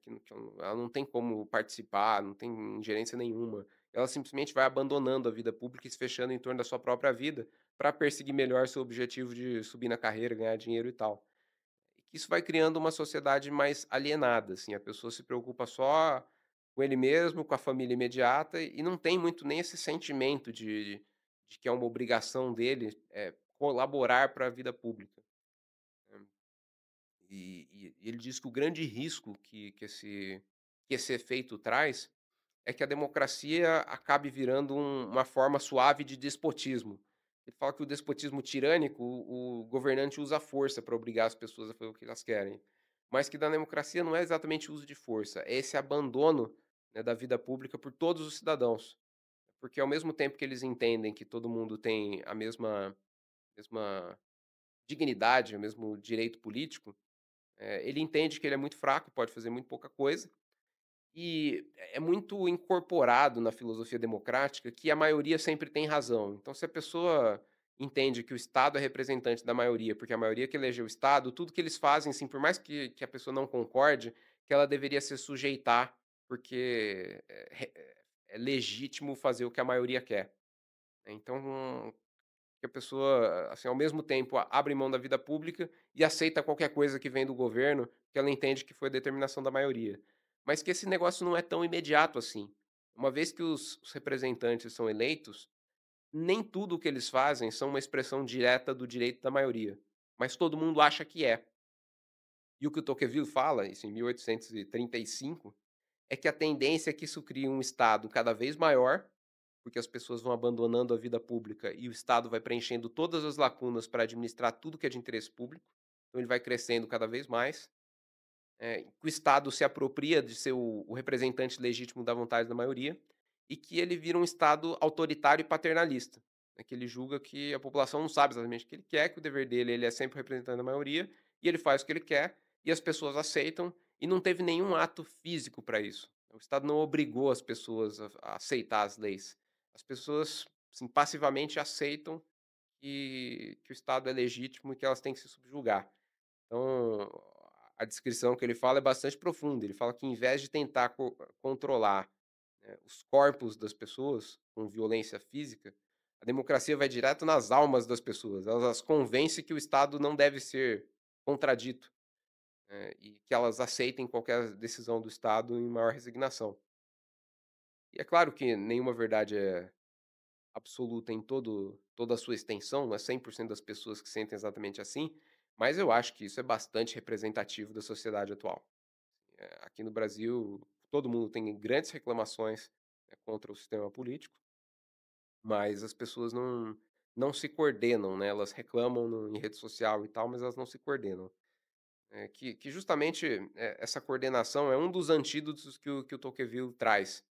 ela não tem como participar, não tem ingerência nenhuma. Ela simplesmente vai abandonando a vida pública e se fechando em torno da sua própria vida para perseguir melhor seu objetivo de subir na carreira, ganhar dinheiro e tal. E que isso vai criando uma sociedade mais alienada, assim, a pessoa se preocupa só com ele mesmo, com a família imediata e não tem muito nem esse sentimento de que é uma obrigação dele, colaborar para a vida pública, né. E ele diz que o grande risco que esse efeito traz é que a democracia acabe virando uma forma suave de despotismo. Ele fala que o despotismo tirânico, o governante usa a força para obrigar as pessoas a fazer o que elas querem, mas que da democracia não é exatamente o uso de força, é esse abandono, né, da vida pública por todos os cidadãos. Porque ao mesmo tempo que eles entendem que todo mundo tem a mesma dignidade, o mesmo direito político, ele entende que ele é muito fraco, pode fazer muito pouca coisa, e é muito incorporado na filosofia democrática que a maioria sempre tem razão. Então, se a pessoa entende que o Estado é representante da maioria, porque a maioria que elegeu o Estado, tudo que eles fazem, assim, por mais que a pessoa não concorde, que ela deveria se sujeitar, porque é legítimo fazer o que a maioria quer, né. Então, que a pessoa, assim, ao mesmo tempo abre mão da vida pública e aceita qualquer coisa que vem do governo, que ela entende que foi determinação da maioria. Mas que esse negócio não é tão imediato assim. Uma vez que os representantes são eleitos, nem tudo o que eles fazem são uma expressão direta do direito da maioria, mas todo mundo acha que é. E o que o Tocqueville fala, isso em 1835, é que a tendência é que isso crie um Estado cada vez maior, porque as pessoas vão abandonando a vida pública e o Estado vai preenchendo todas as lacunas para administrar tudo que é de interesse público. Então ele vai crescendo cada vez mais. Que o Estado se apropria de ser o representante legítimo da vontade da maioria e que ele vira um Estado autoritário e paternalista, né, que ele julga que a população não sabe exatamente o que ele quer, que o dever dele ele é sempre o representante da maioria e ele faz o que ele quer e as pessoas aceitam e não teve nenhum ato físico para isso. O Estado não obrigou as pessoas a aceitar as leis. As pessoas, assim, passivamente aceitam que o Estado é legítimo e que elas têm que se subjugar. Então, a descrição que ele fala é bastante profunda. Ele fala que, em vez de tentar controlar, né, os corpos das pessoas com violência física, a democracia vai direto nas almas das pessoas. Elas as convence que o Estado não deve ser contradito, e que elas aceitem qualquer decisão do Estado em maior resignação. E é claro que nenhuma verdade é absoluta em toda a sua extensão, não é 100% das pessoas que sentem exatamente assim, mas eu acho que isso é bastante representativo da sociedade atual. Aqui no Brasil, todo mundo tem grandes reclamações, contra o sistema político, mas as pessoas não se coordenam, né, elas reclamam em rede social e tal, mas elas não se coordenam. Que justamente, essa coordenação é um dos antídotos que o Tocqueville traz.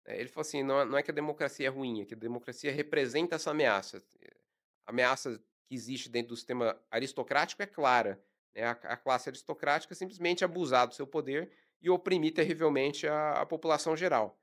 Ele falou assim: "Não é que a democracia é ruim, é que a democracia representa essa ameaça". A ameaça que existe dentro do sistema aristocrático é clara, né, a classe aristocrática simplesmente abusar do seu poder e oprimir terrivelmente a população geral.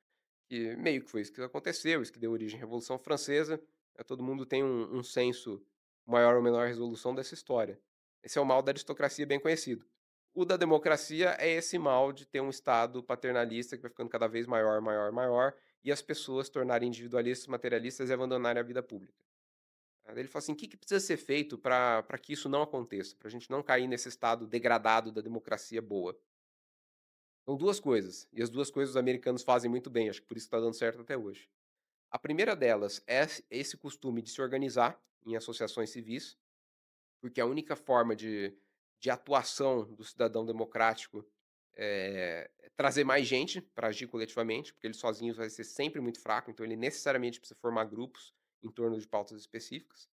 E meio que foi isso que aconteceu, isso que deu origem à Revolução Francesa, todo mundo tem um senso maior ou menor resolução dessa história. Esse é o mal da aristocracia bem conhecido. O da democracia é esse mal de ter um Estado paternalista que vai ficando cada vez maior, maior, maior, e as pessoas se tornarem individualistas, materialistas e abandonarem a vida pública. Aí ele fala assim: "O que precisa ser feito para que isso não aconteça, para a gente não cair nesse estado degradado da democracia boa?". São 2 coisas, e as 2 coisas os americanos fazem muito bem, acho que por isso está dando certo até hoje. A primeira delas é esse costume de se organizar em associações civis, porque a única forma de atuação do cidadão democrático é trazer mais gente para agir coletivamente, porque ele sozinho vai ser sempre muito fraco, então ele necessariamente precisa formar grupos em torno de pautas específicas,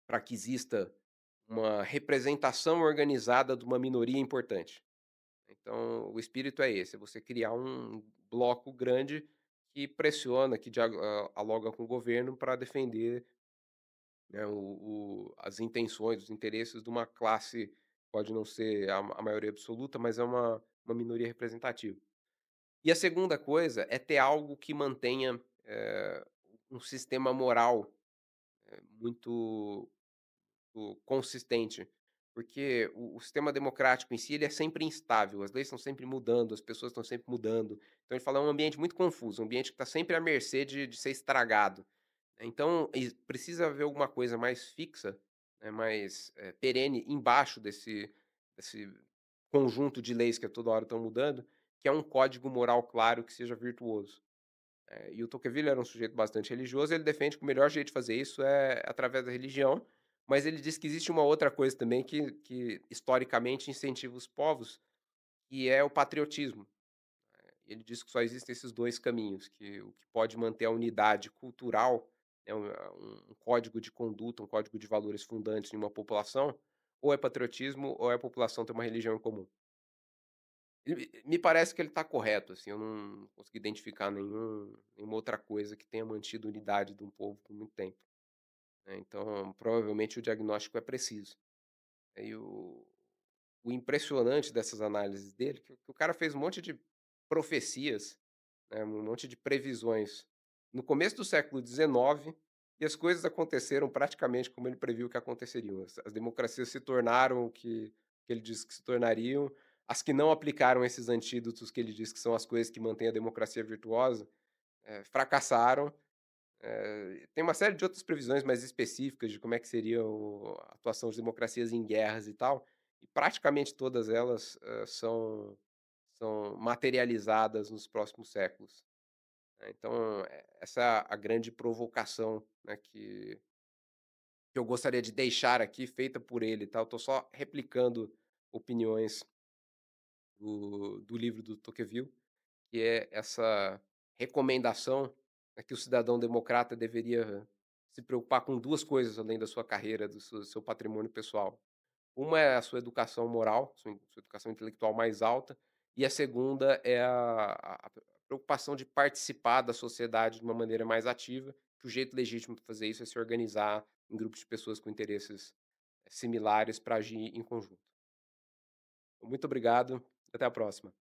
para que exista uma representação organizada de uma minoria importante. Então, o espírito é esse, é você criar um bloco grande que pressiona, que dialoga com o governo para defender, né, as intenções, os interesses de uma classe, pode não ser a maioria absoluta, mas é uma minoria representativa. E a segunda coisa é ter algo que mantenha um sistema moral muito consistente, porque o sistema democrático em si, ele é sempre instável, as leis estão sempre mudando, as pessoas estão sempre mudando. Então ele fala: "É um ambiente muito confuso, um ambiente que está sempre à mercê de ser estragado". Então precisa haver alguma coisa mais fixa, né, mais, perene embaixo desse conjunto de leis que a toda hora estão mudando, que é um código moral claro que seja virtuoso. E o Tocqueville era um sujeito bastante religioso, ele defende que o melhor jeito de fazer isso é através da religião, mas ele diz que existe uma outra coisa também que historicamente incentiva os povos, que é o patriotismo. Ele diz que só existem esses 2 caminhos, que o que pode manter a unidade cultural, né, um código de conduta, um código de valores fundantes em uma população, ou é patriotismo ou é a população ter uma religião em comum. Me parece que ele está correto, assim, eu não consegui identificar nenhuma outra coisa que tenha mantido a unidade de um povo por muito tempo, né, então provavelmente o diagnóstico é preciso. E o impressionante dessas análises dele, que o cara fez um monte de profecias, né, um monte de previsões no começo do século XIX, e as coisas aconteceram praticamente como ele previu que aconteceriam. As democracias se tornaram o que ele disse que se tornariam, as que não aplicaram esses antídotos que ele diz que são as coisas que mantêm a democracia virtuosa, fracassaram. Tem uma série de outras previsões mais específicas de como é que seria a atuação de democracias em guerras e tal, e praticamente todas elas, são materializadas nos próximos séculos. né. Então, essa é a grande provocação, né, que eu gostaria de deixar aqui, feita por ele, tá. Eu tô só replicando opiniões do livro do Tocqueville, que é essa recomendação, né, que o cidadão democrata deveria se preocupar com 2 coisas além da sua carreira, do seu patrimônio pessoal. Uma é a sua educação moral, sua educação intelectual mais alta, e a segunda é a preocupação de participar da sociedade de uma maneira mais ativa, que o jeito legítimo de fazer isso é se organizar em grupos de pessoas com interesses, similares para agir em conjunto. Muito obrigado, até a próxima.